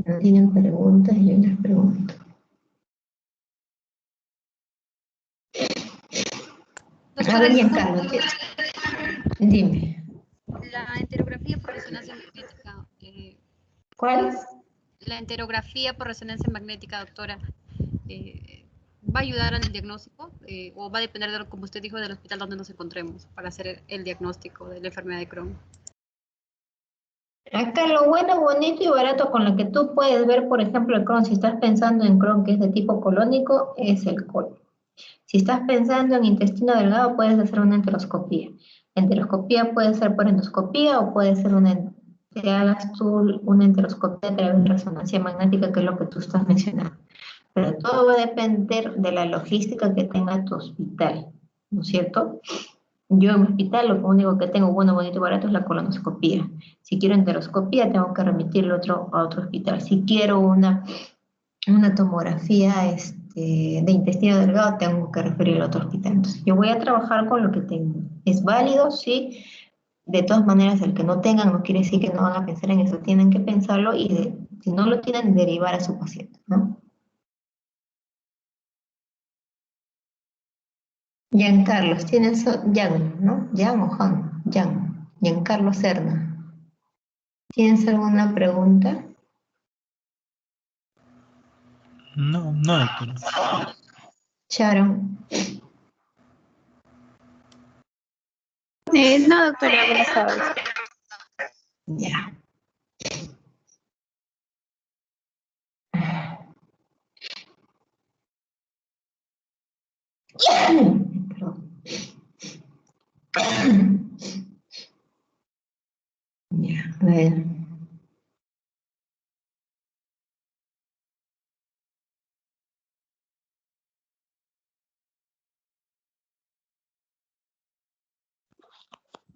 No tienen preguntas, yo les pregunto. A ver, Giancarlo, dime. La enterografía por resonancia magnética. ¿Cuál? La enterografía por resonancia magnética, doctora, ¿va a ayudar al diagnóstico o va a depender de, como usted dijo, del hospital donde nos encontremos para hacer el diagnóstico de la enfermedad de Crohn? Acá lo bueno, bonito y barato con lo que tú puedes ver, por ejemplo, el Crohn, si estás pensando en Crohn que es de tipo colónico, es el colon. Si estás pensando en intestino delgado, puedes hacer una enteroscopía. La enteroscopía puede ser por endoscopía o puede ser que hagas tú una enteroscopía a través de resonancia magnética, que es lo que tú estás mencionando. Pero todo va a depender de la logística que tenga tu hospital, ¿no es cierto? Yo en mi hospital lo único que tengo bueno, bonito y barato es la colonoscopía. Si quiero enteroscopía, tengo que remitirlo a otro hospital. Si quiero una tomografía de intestino delgado, tengo que referirlo a otro hospital. Entonces, yo voy a trabajar con lo que tengo. ¿Es válido? Sí. De todas maneras, el que no tengan no quiere decir que no van a pensar en eso. Tienen que pensarlo y si no lo tienen, derivar a su paciente, ¿no? Giancarlos, tienes Jan, ¿no? Jan o Han, Jan, Giancarlo Serna. ¿Tienes alguna pregunta? No, no, doctora. Sharon. No, doctora, buenas tardes. Ya. Ya, a ver.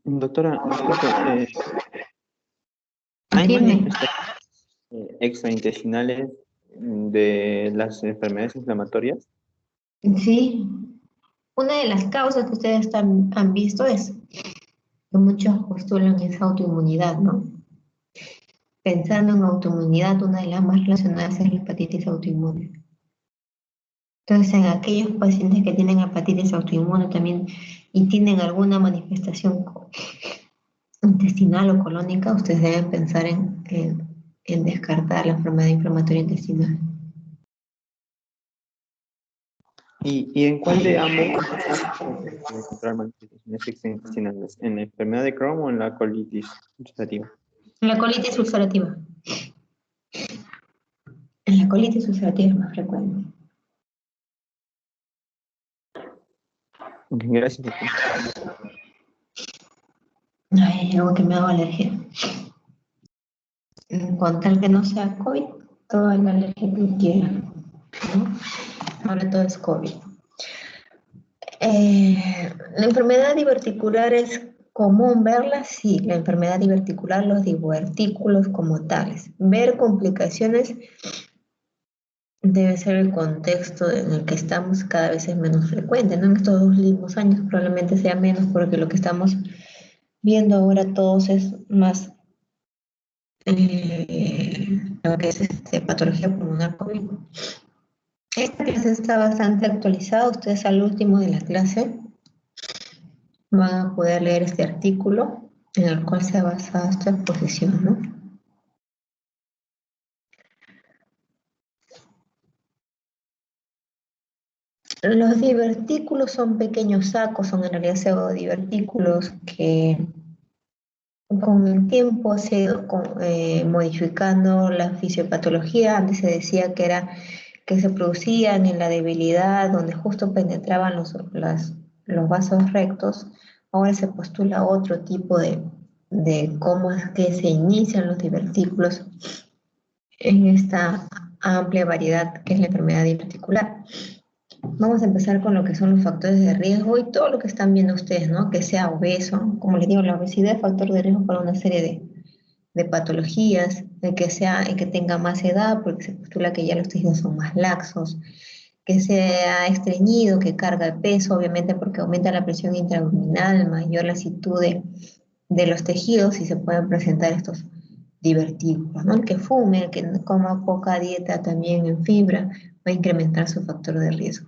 Doctora, disculpe, ¿hay Dime. manifestaciones extraintestinales de las enfermedades inflamatorias? Sí, Una de las causas que ustedes han visto es que muchos postulan esa autoinmunidad, ¿no? Pensando en autoinmunidad, una de las más relacionadas es la hepatitis autoinmune. Entonces, en aquellos pacientes que tienen hepatitis autoinmune también y tienen alguna manifestación intestinal o colónica, ustedes deben pensar en descartar la enfermedad inflamatoria intestinal. ¿Y en cuál de ambos encontrar manifestaciones extraintestinales? ¿En la enfermedad de Crohn o en la colitis ulcerativa? La colitis ulcerativa. En la colitis ulcerativa es más frecuente. Ok, gracias, doctor. Hay algo que me haga alergia. Con tal que no sea COVID, toda la alergia que quieran, ¿no? Ahora todo es COVID. La enfermedad diverticular es común verla, sí, la enfermedad diverticular, los divertículos como tales. Ver complicaciones debe ser el contexto en el que estamos, cada vez es menos frecuente, ¿no? En estos 2 últimos años probablemente sea menos porque lo que estamos viendo ahora todos es más lo que es patología pulmonar COVID. Esta clase está bastante actualizada, ustedes al último de la clase van a poder leer este artículo en el cual se ha basado esta exposición, ¿no? Los divertículos son pequeños sacos, son en realidad pseudodivertículos que con el tiempo se ha ido modificando la fisiopatología. Antes se decía que se producían en la debilidad, donde justo penetraban los vasos rectos. Ahora se postula otro tipo de cómo es que se inician los divertículos en esta amplia variedad que es la enfermedad diverticular. Vamos a empezar con lo que son los factores de riesgo y todo lo que están viendo ustedes, ¿no? Que sea obeso, como les digo, la obesidad es factor de riesgo para una serie de patologías, que tenga más edad, porque se postula que ya los tejidos son más laxos, que sea estreñido, que carga el peso, obviamente porque aumenta la presión intraabdominal, mayor lasitud de los tejidos y se pueden presentar estos divertículos, ¿no? El que fume, el que coma poca dieta también en fibra, va a incrementar su factor de riesgo.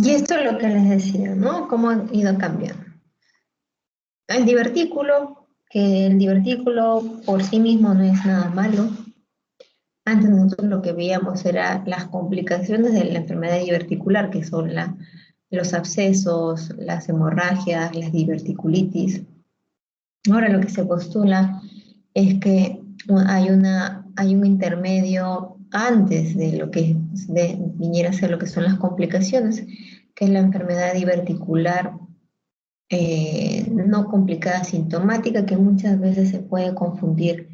Y esto es lo que les decía, ¿no? Cómo han ido cambiando. El divertículo, que el divertículo por sí mismo no es nada malo. Antes nosotros lo que veíamos era las complicaciones de la enfermedad diverticular, que son los abscesos, las hemorragias, las diverticulitis. Ahora lo que se postula es que hay un intermedio antes de lo que viniera a ser lo que son las complicaciones, que es la enfermedad diverticular no complicada sintomática, que muchas veces se puede confundir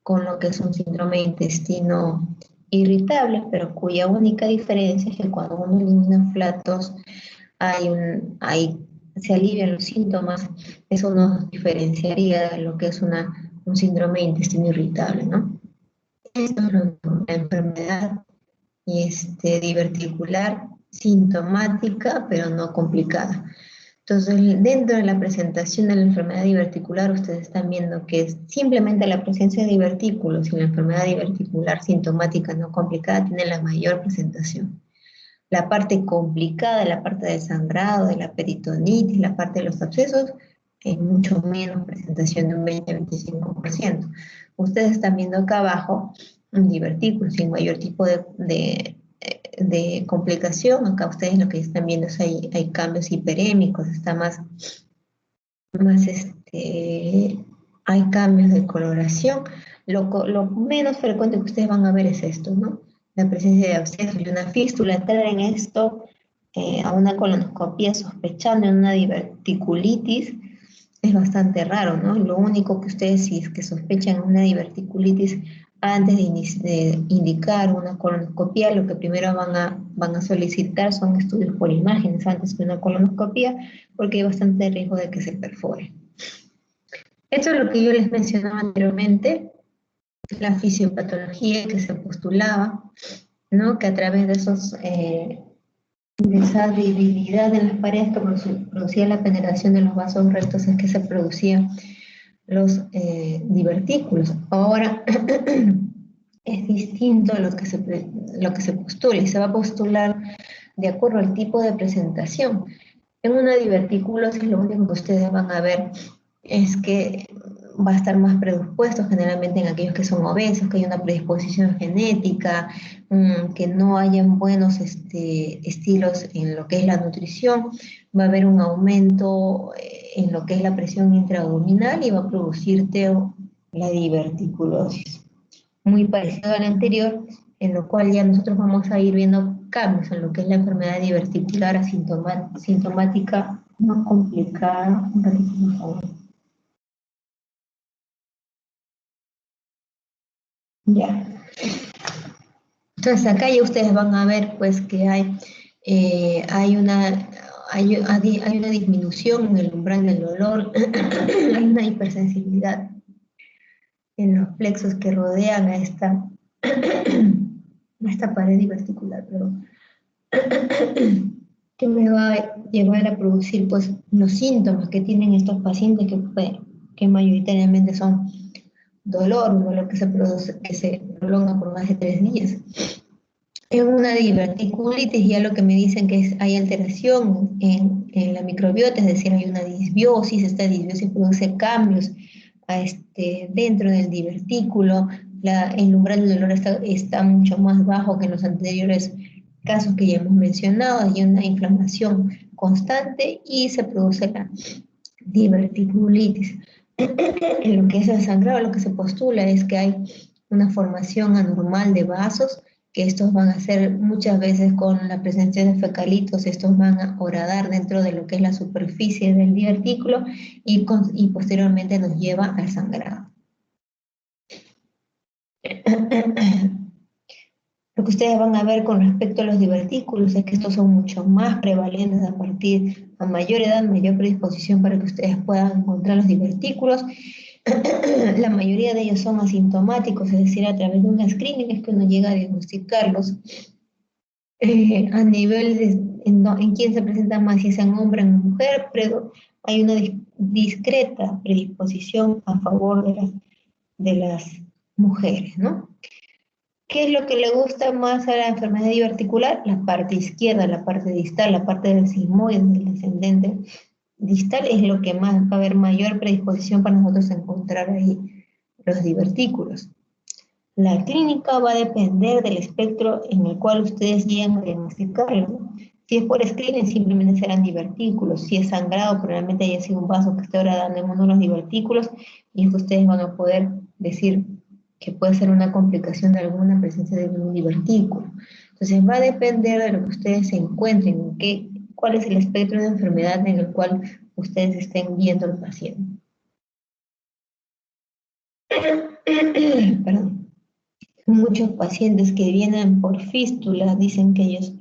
con lo que es un síndrome de intestino irritable, pero cuya única diferencia es que cuando uno elimina flatos se alivian los síntomas. Eso nos diferenciaría de lo que es un síndrome de intestino irritable, ¿no? Esto es la enfermedad diverticular sintomática, pero no complicada. Entonces, dentro de la presentación de la enfermedad diverticular, ustedes están viendo que es simplemente la presencia de divertículos y la enfermedad diverticular sintomática no complicada tiene la mayor presentación. La parte complicada, la parte del sangrado, de la peritonitis, la parte de los abscesos, es mucho menos presentación de un 20-25%. Ustedes están viendo acá abajo un divertículo sin mayor tipo de complicación. Acá ustedes lo que están viendo es hay cambios hiperémicos, está hay cambios de coloración. Lo menos frecuente que ustedes van a ver es esto, ¿no? La presencia de abscesos y una fístula. Entrar en esto a una colonoscopia sospechando en una diverticulitis es bastante raro, ¿no? Lo único que ustedes, si es que sospechan una diverticulitis, antes de indicar una colonoscopia, lo que primero van a solicitar son estudios por imágenes antes de una colonoscopia, porque hay bastante riesgo de que se perfore. Esto es lo que yo les mencionaba anteriormente, la fisiopatología que se postulaba, ¿no? Que a través de de esa debilidad en las paredes que producía la penetración de los vasos rectos es que se producían los divertículos. Ahora es distinto lo que se postula, y se va a postular de acuerdo al tipo de presentación. En una diverticulosis lo único que ustedes van a ver es que va a estar más predispuesto generalmente en aquellos que son obesos, que hay una predisposición genética, que no hayan buenos estilos en lo que es la nutrición, va a haber un aumento en lo que es la presión intraabdominal y va a producirte la diverticulosis. Muy parecido al anterior, en lo cual ya nosotros vamos a ir viendo cambios en lo que es la enfermedad diverticular asintomática más complicada. Un ratito, por favor. Ya. Entonces acá ya ustedes van a ver pues que hay una disminución en el umbral del dolor, hay una hipersensibilidad en los plexos que rodean a esta pared diverticular, perdón, que me va a llevar a producir pues los síntomas que tienen estos pacientes que mayoritariamente son un dolor que se produce, que se prolonga por más de 3 días. En una diverticulitis ya lo que me dicen que hay alteración en la microbiota, es decir, hay una disbiosis, esta disbiosis produce cambios dentro del divertículo, el umbral del dolor está mucho más bajo que en los anteriores casos que ya hemos mencionado, hay una inflamación constante y se produce la diverticulitis. En lo que es el sangrado, lo que se postula es que hay una formación anormal de vasos, que estos van a ser muchas veces con la presencia de fecalitos, estos van a horadar dentro de lo que es la superficie del divertículo y posteriormente nos lleva al sangrado. Lo que ustedes van a ver con respecto a los divertículos es que estos son mucho más prevalentes a mayor edad, mayor predisposición para que ustedes puedan encontrar los divertículos. La mayoría de ellos son asintomáticos, es decir, a través de una screening es que uno llega a diagnosticarlos. A nivel de en quién se presenta más, si es en hombre o en mujer, pero hay una discreta predisposición a favor de las mujeres, ¿no? ¿Qué es lo que le gusta más a la enfermedad diverticular? La parte izquierda, la parte distal, la parte del sigmoide, del descendente distal, es lo que más va a haber mayor predisposición para nosotros encontrar ahí los divertículos. La clínica va a depender del espectro en el cual ustedes lleguen a diagnosticarlo. Si es por screening, simplemente serán divertículos. Si es sangrado, probablemente haya sido un vaso que esté horadando en uno de los divertículos, y esto ustedes van a poder decir que puede ser una complicación de alguna presencia de un divertículo. Entonces va a depender de lo que ustedes se encuentren, cuál es el espectro de enfermedad en el cual ustedes estén viendo al paciente. Perdón. Muchos pacientes que vienen por fístula dicen que ellos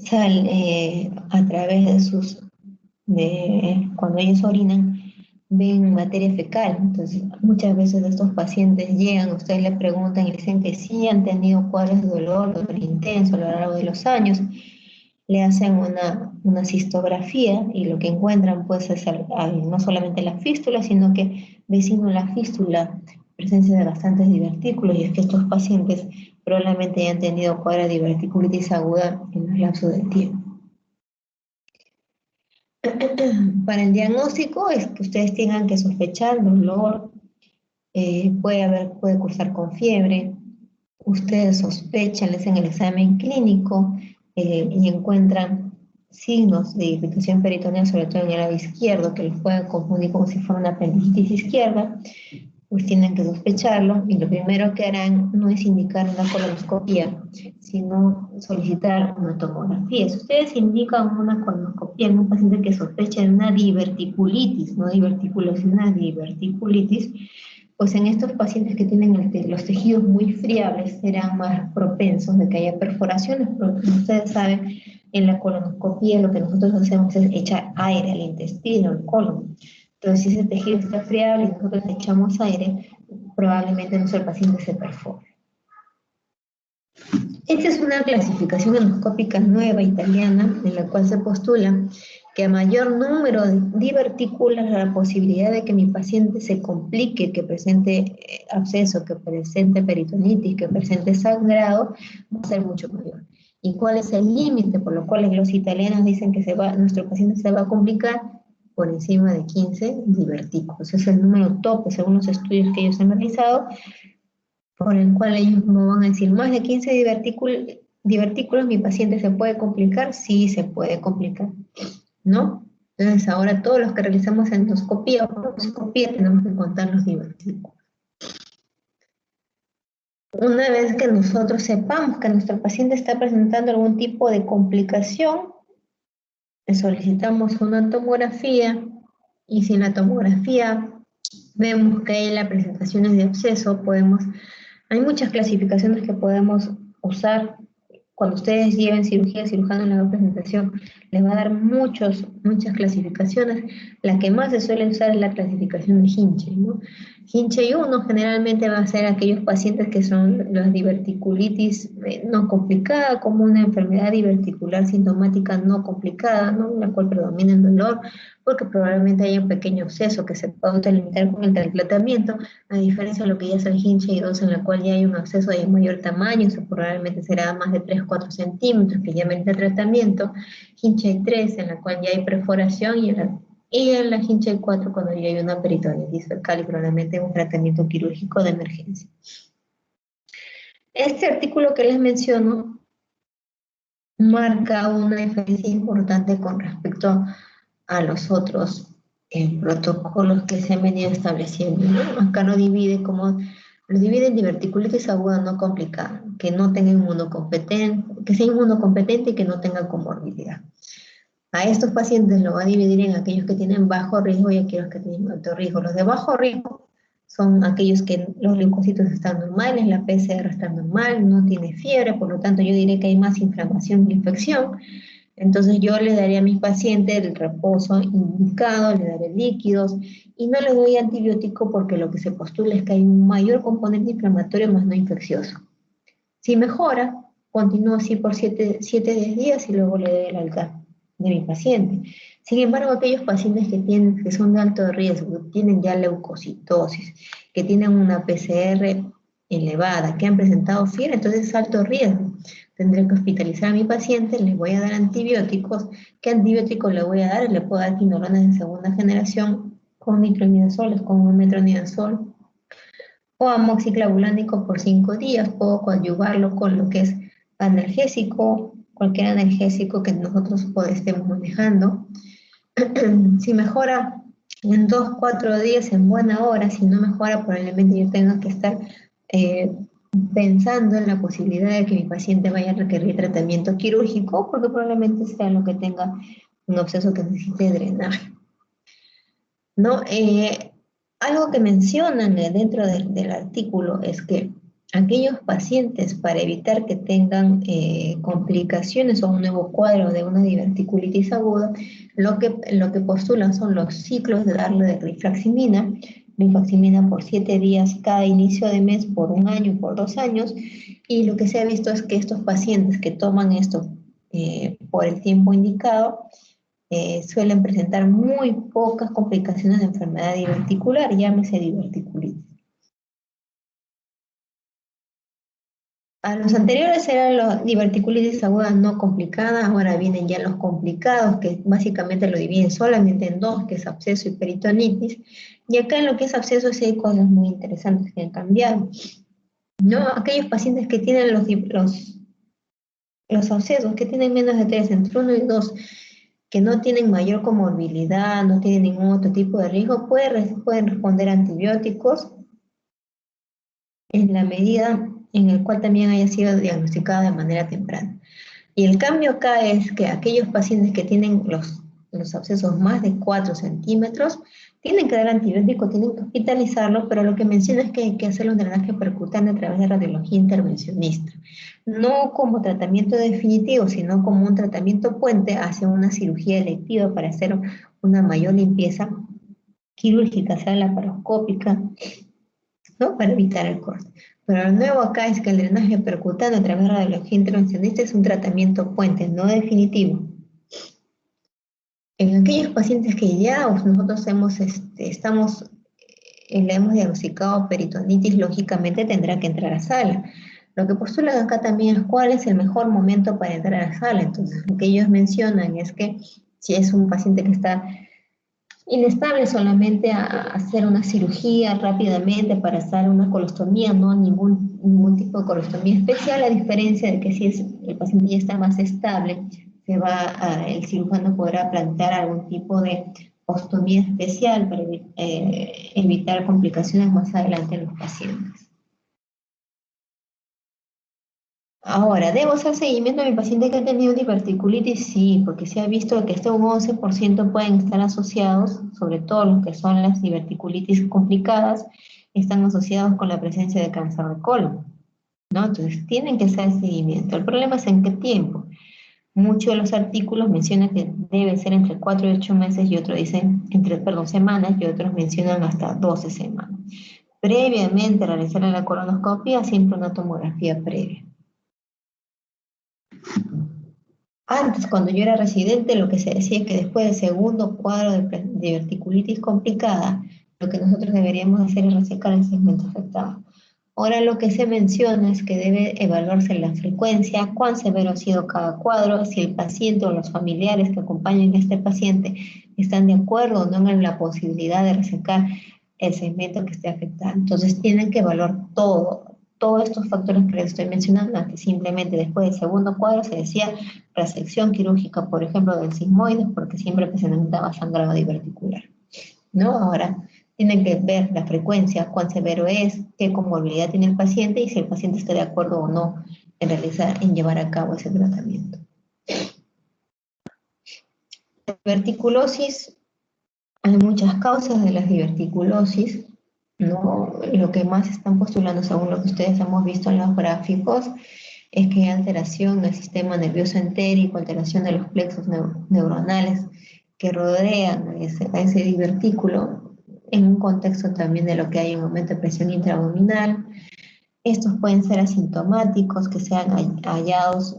salen a través cuando ellos orinan, ven materia fecal. Entonces muchas veces estos pacientes llegan, ustedes le preguntan y dicen que sí han tenido cuadros de dolor intenso a lo largo de los años, le hacen una cistografía y lo que encuentran pues es no solamente la fístula, sino que vecino a la fístula presencia de bastantes divertículos, y es que estos pacientes probablemente hayan tenido cuadros de diverticulitis aguda en el lapso del tiempo. Para el diagnóstico es que ustedes tengan que sospechar dolor, puede cursar con fiebre, ustedes sospechan, le hacen el examen clínico y encuentran signos de irritación peritoneal, sobre todo en el lado izquierdo, que los pueden confundir como si fuera una apendicitis izquierda, pues tienen que sospecharlo, y lo primero que harán no es indicar una colonoscopia, sino solicitar una tomografía. Si ustedes indican una colonoscopia en un paciente que sospecha de una diverticulitis, no diverticulosis, una diverticulitis, pues en estos pacientes que tienen los tejidos muy friables serán más propensos de que haya perforaciones, porque como ustedes saben, En la colonoscopia lo que nosotros hacemos es echar aire al intestino, al colon. Entonces, si ese tejido está friable y nosotros echamos aire, probablemente nuestro paciente se perfore. Esta es una clasificación endoscópica nueva italiana en la cual se postula que a mayor número de divertículas la posibilidad de que mi paciente se complique, que presente absceso, que presente peritonitis, que presente sangrado, va a ser mucho mayor. ¿Y cuál es el límite por lo cual los italianos dicen que nuestro paciente se va a complicar? Por encima de 15 divertículos. Ese es el número tope según los estudios que ellos han realizado, por el cual ellos no van a decir más de 15 divertículos, mi paciente se puede complicar, sí se puede complicar, ¿no? Entonces ahora todos los que realizamos endoscopía o colposcopía tenemos que contar los divertículos. Una vez que nosotros sepamos que nuestro paciente está presentando algún tipo de complicación, le solicitamos una tomografía, y si en la tomografía vemos que hay las presentaciones de absceso, hay muchas clasificaciones que podemos usar. Cuando ustedes lleven cirugía, el cirujano en la presentación les va a dar muchas clasificaciones. La que más se suele usar es la clasificación de Hinchey, ¿no? Hinchey 1 generalmente va a ser aquellos pacientes que son las diverticulitis no complicada, como una enfermedad diverticular sintomática no complicada, ¿no? En la cual predomina el dolor, porque probablemente haya un pequeño absceso que se pueda limitar con el tratamiento, a diferencia de lo que ya es el Hinchey 2, en la cual ya hay un absceso de mayor tamaño, eso probablemente será más de 3-4 centímetros, que ya merita tratamiento. Hinchey 3, en la cual ya hay perforación, y en la Hinchey 4, cuando ya hay una peritonitis fecal y probablemente un tratamiento quirúrgico de emergencia. Este artículo que les menciono marca una diferencia importante con respecto a los otros protocolos que se han venido estableciendo, ¿no? Acá lo divide en diverticulitis aguda no complicada, que no tenga que sea inmunocompetente y que no tenga comorbilidad. A estos pacientes lo va a dividir en aquellos que tienen bajo riesgo y aquellos que tienen alto riesgo. Los de bajo riesgo son aquellos que los leucocitos están normales, la PCR está normal, no tiene fiebre, por lo tanto yo diré que hay más inflamación que infección. Entonces yo le daré a mis pacientes el reposo indicado, le daré líquidos y no le doy antibiótico porque lo que se postula es que hay un mayor componente inflamatorio más no infeccioso. Si mejora, continúo así por 7-10 días y luego le doy el alta de mi paciente. Sin embargo, aquellos pacientes que son de alto riesgo, que tienen ya leucocitosis, que tienen una PCR elevada, que han presentado fiebre, entonces es alto riesgo. Tendré que hospitalizar a mi paciente, le voy a dar antibióticos. ¿Qué antibióticos le voy a dar? Le puedo dar quinolonas de segunda generación con nitronidazol, con un metronidazol, o amoxiclavulánico por 5 días. Puedo coadyuvarlo con lo que es analgésico, cualquier analgésico que nosotros estemos manejando. Si mejora en 2-4 días en buena hora, si no mejora probablemente yo tenga que estar pensando en la posibilidad de que mi paciente vaya a requerir tratamiento quirúrgico, porque probablemente sea lo que tenga un absceso que necesite drenaje, ¿no? Algo que mencionan dentro del artículo es que aquellos pacientes, para evitar que tengan complicaciones o un nuevo cuadro de una diverticulitis aguda, lo que postulan son los ciclos de darle de rifaximina por 7 días cada inicio de mes, por 1 año, por 2 años, y lo que se ha visto es que estos pacientes que toman esto por el tiempo indicado, suelen presentar muy pocas complicaciones de enfermedad diverticular, llámese diverticulitis. A los anteriores eran los diverticulitis aguda no complicada, ahora vienen ya los complicados, que básicamente lo dividen solamente en 2, que es absceso y peritonitis. Y acá en lo que es absceso sí hay cosas muy interesantes que han cambiado, ¿no? Aquellos pacientes que tienen los abscesos, que tienen menos de 3, entre 1 y 2, que no tienen mayor comorbilidad, no tienen ningún otro tipo de riesgo, pueden responder a antibióticos en la medida en el cual también haya sido diagnosticada de manera temprana. Y el cambio acá es que aquellos pacientes que tienen los abscesos más de 4 centímetros tienen que dar antibiótico, tienen que hospitalizarlo, pero lo que menciona es que hay que hacer un drenaje percutáneo a través de radiología intervencionista. No como tratamiento definitivo, sino como un tratamiento puente hacia una cirugía electiva para hacer una mayor limpieza quirúrgica, sea laparoscópica, ¿no? Para evitar el corte. Pero lo nuevo acá es que el drenaje percutáneo a través de radiología intervencionista es un tratamiento puente, no definitivo. En aquellos pacientes que ya nosotros le hemos diagnosticado peritonitis, lógicamente tendrá que entrar a sala. Lo que postulan acá también es cuál es el mejor momento para entrar a sala. Entonces, lo que ellos mencionan es que si es un paciente que está inestable, solamente a hacer una cirugía rápidamente para hacer una colostomía, no ningún tipo de colostomía especial, a diferencia de que si el paciente ya está más estable, el cirujano podrá plantear algún tipo de ostomía especial para evitar complicaciones más adelante en los pacientes. Ahora, ¿debo hacer seguimiento a mi paciente que ha tenido diverticulitis? Sí, porque se ha visto que hasta un 11% pueden estar asociados, sobre todo los que son las diverticulitis complicadas, están asociados con la presencia de cáncer de colon, ¿no? Entonces, tienen que hacer seguimiento. El problema es en qué tiempo. Muchos de los artículos mencionan que debe ser entre 4 y 8 meses y otros dicen semanas y otros mencionan hasta 12 semanas. Previamente a realizar la colonoscopia, siempre una tomografía previa. Antes, cuando yo era residente, lo que se decía es que después del segundo cuadro de diverticulitis complicada, lo que nosotros deberíamos hacer es resecar el segmento afectado. Ahora lo que se menciona es que debe evaluarse la frecuencia, cuán severo ha sido cada cuadro, si el paciente o los familiares que acompañan a este paciente están de acuerdo o no en la posibilidad de resecar el segmento que esté afectado. Entonces tienen que evaluar todos estos factores que les estoy mencionando, antes simplemente después del segundo cuadro se decía resección quirúrgica, por ejemplo, del sigmoide, porque siempre se necesitaba sangrado diverticular, ¿no? Ahora tienen que ver la frecuencia, cuán severo es, qué comorbilidad tiene el paciente y si el paciente está de acuerdo o no en llevar a cabo ese tratamiento. Diverticulosis, hay muchas causas de la diverticulosis, ¿no? Lo que más están postulando, según lo que ustedes hemos visto en los gráficos, es que hay alteración del sistema nervioso entérico, alteración de los plexos neuronales que rodean a ese divertículo, en un contexto también de lo que hay en aumento de presión intraabdominal. Estos pueden ser asintomáticos, que sean hallados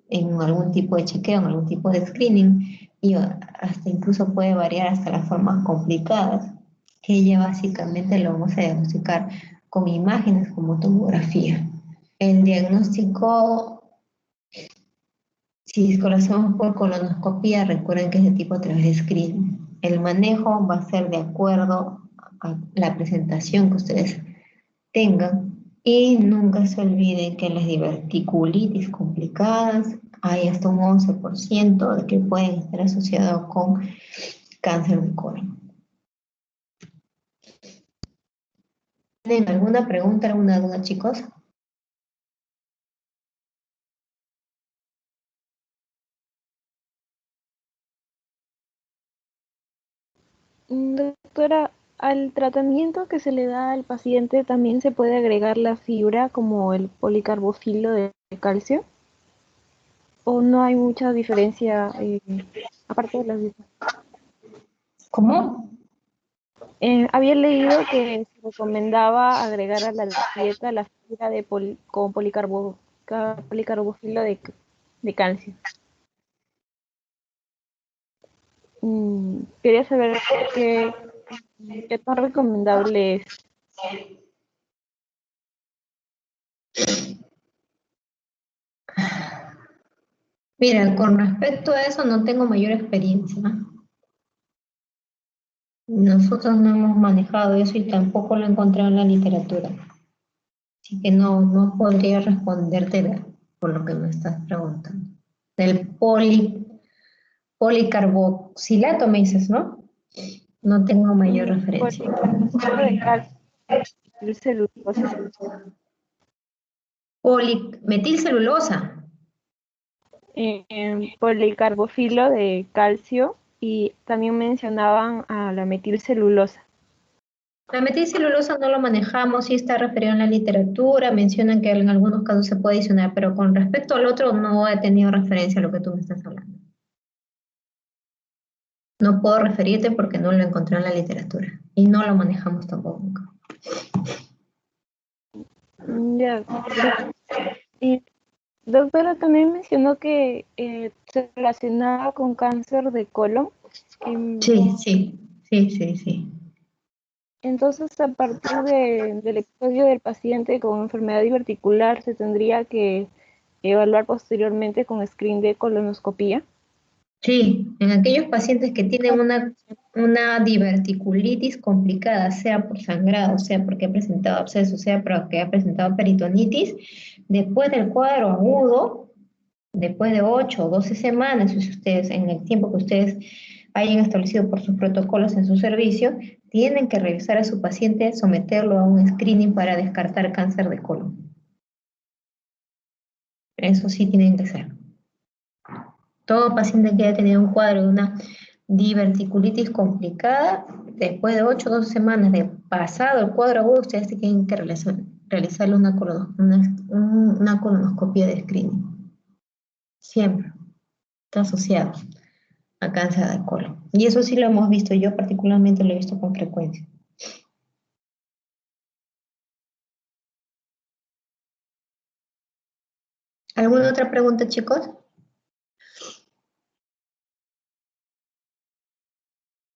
en algún tipo de chequeo, en algún tipo de screening, y hasta incluso puede variar hasta las formas complicadas, que ya básicamente lo vamos a diagnosticar con imágenes como tomografía. El diagnóstico, si lo hacemos por colonoscopía, recuerden que es de tipo a través de screening. El manejo va a ser de acuerdo a la presentación que ustedes tengan y nunca se olviden que en las diverticulitis complicadas hay hasta un 11% de que pueden estar asociados con cáncer de colon. ¿Tienen alguna pregunta, alguna duda, chicos? Doctora, ¿al tratamiento que se le da al paciente también se puede agregar la fibra como el policarbofilo de calcio? ¿O no hay mucha diferencia aparte de las dietas? ¿Cómo? Había leído que se recomendaba agregar a la dieta la fibra con policarbofilo de calcio. Quería saber qué tan recomendable es. Mira, con respecto a eso no tengo mayor experiencia. Nosotros no hemos manejado eso y tampoco lo he encontrado en la literatura. Así que no podría responderte por lo que me estás preguntando. Del policarboxilato me dices, ¿no? No tengo mayor referencia. De calcio, el celulosa. Metilcelulosa. Policarbofilo de calcio y también mencionaban a la metilcelulosa. La metilcelulosa no lo manejamos, sí está referido en la literatura, mencionan que en algunos casos se puede adicionar, pero con respecto al otro no he tenido referencia a lo que tú me estás hablando. No puedo referirte porque no lo encontré en la literatura y no lo manejamos tampoco. Ya, gracias. Y doctora también mencionó que se relacionaba con cáncer de colon. Sí. Entonces, a partir del estudio del paciente con enfermedad diverticular, se tendría que evaluar posteriormente con screen de colonoscopía. Sí, en aquellos pacientes que tienen una diverticulitis complicada, sea por sangrado, sea porque ha presentado absceso, sea porque ha presentado peritonitis, después del cuadro agudo, después de 8 o 12 semanas, si ustedes, en el tiempo que ustedes hayan establecido por sus protocolos en su servicio, tienen que revisar a su paciente, someterlo a un screening para descartar cáncer de colon. Eso sí tienen que hacer. Todo paciente que haya tenido un cuadro de una diverticulitis complicada, después de 8 o 12 semanas de pasado el cuadro agudo, ustedes tienen que realizarle una colonoscopia de screening. Siempre. Está asociado a cáncer de colon. Y eso sí lo hemos visto, yo particularmente lo he visto con frecuencia. ¿Alguna otra pregunta, chicos?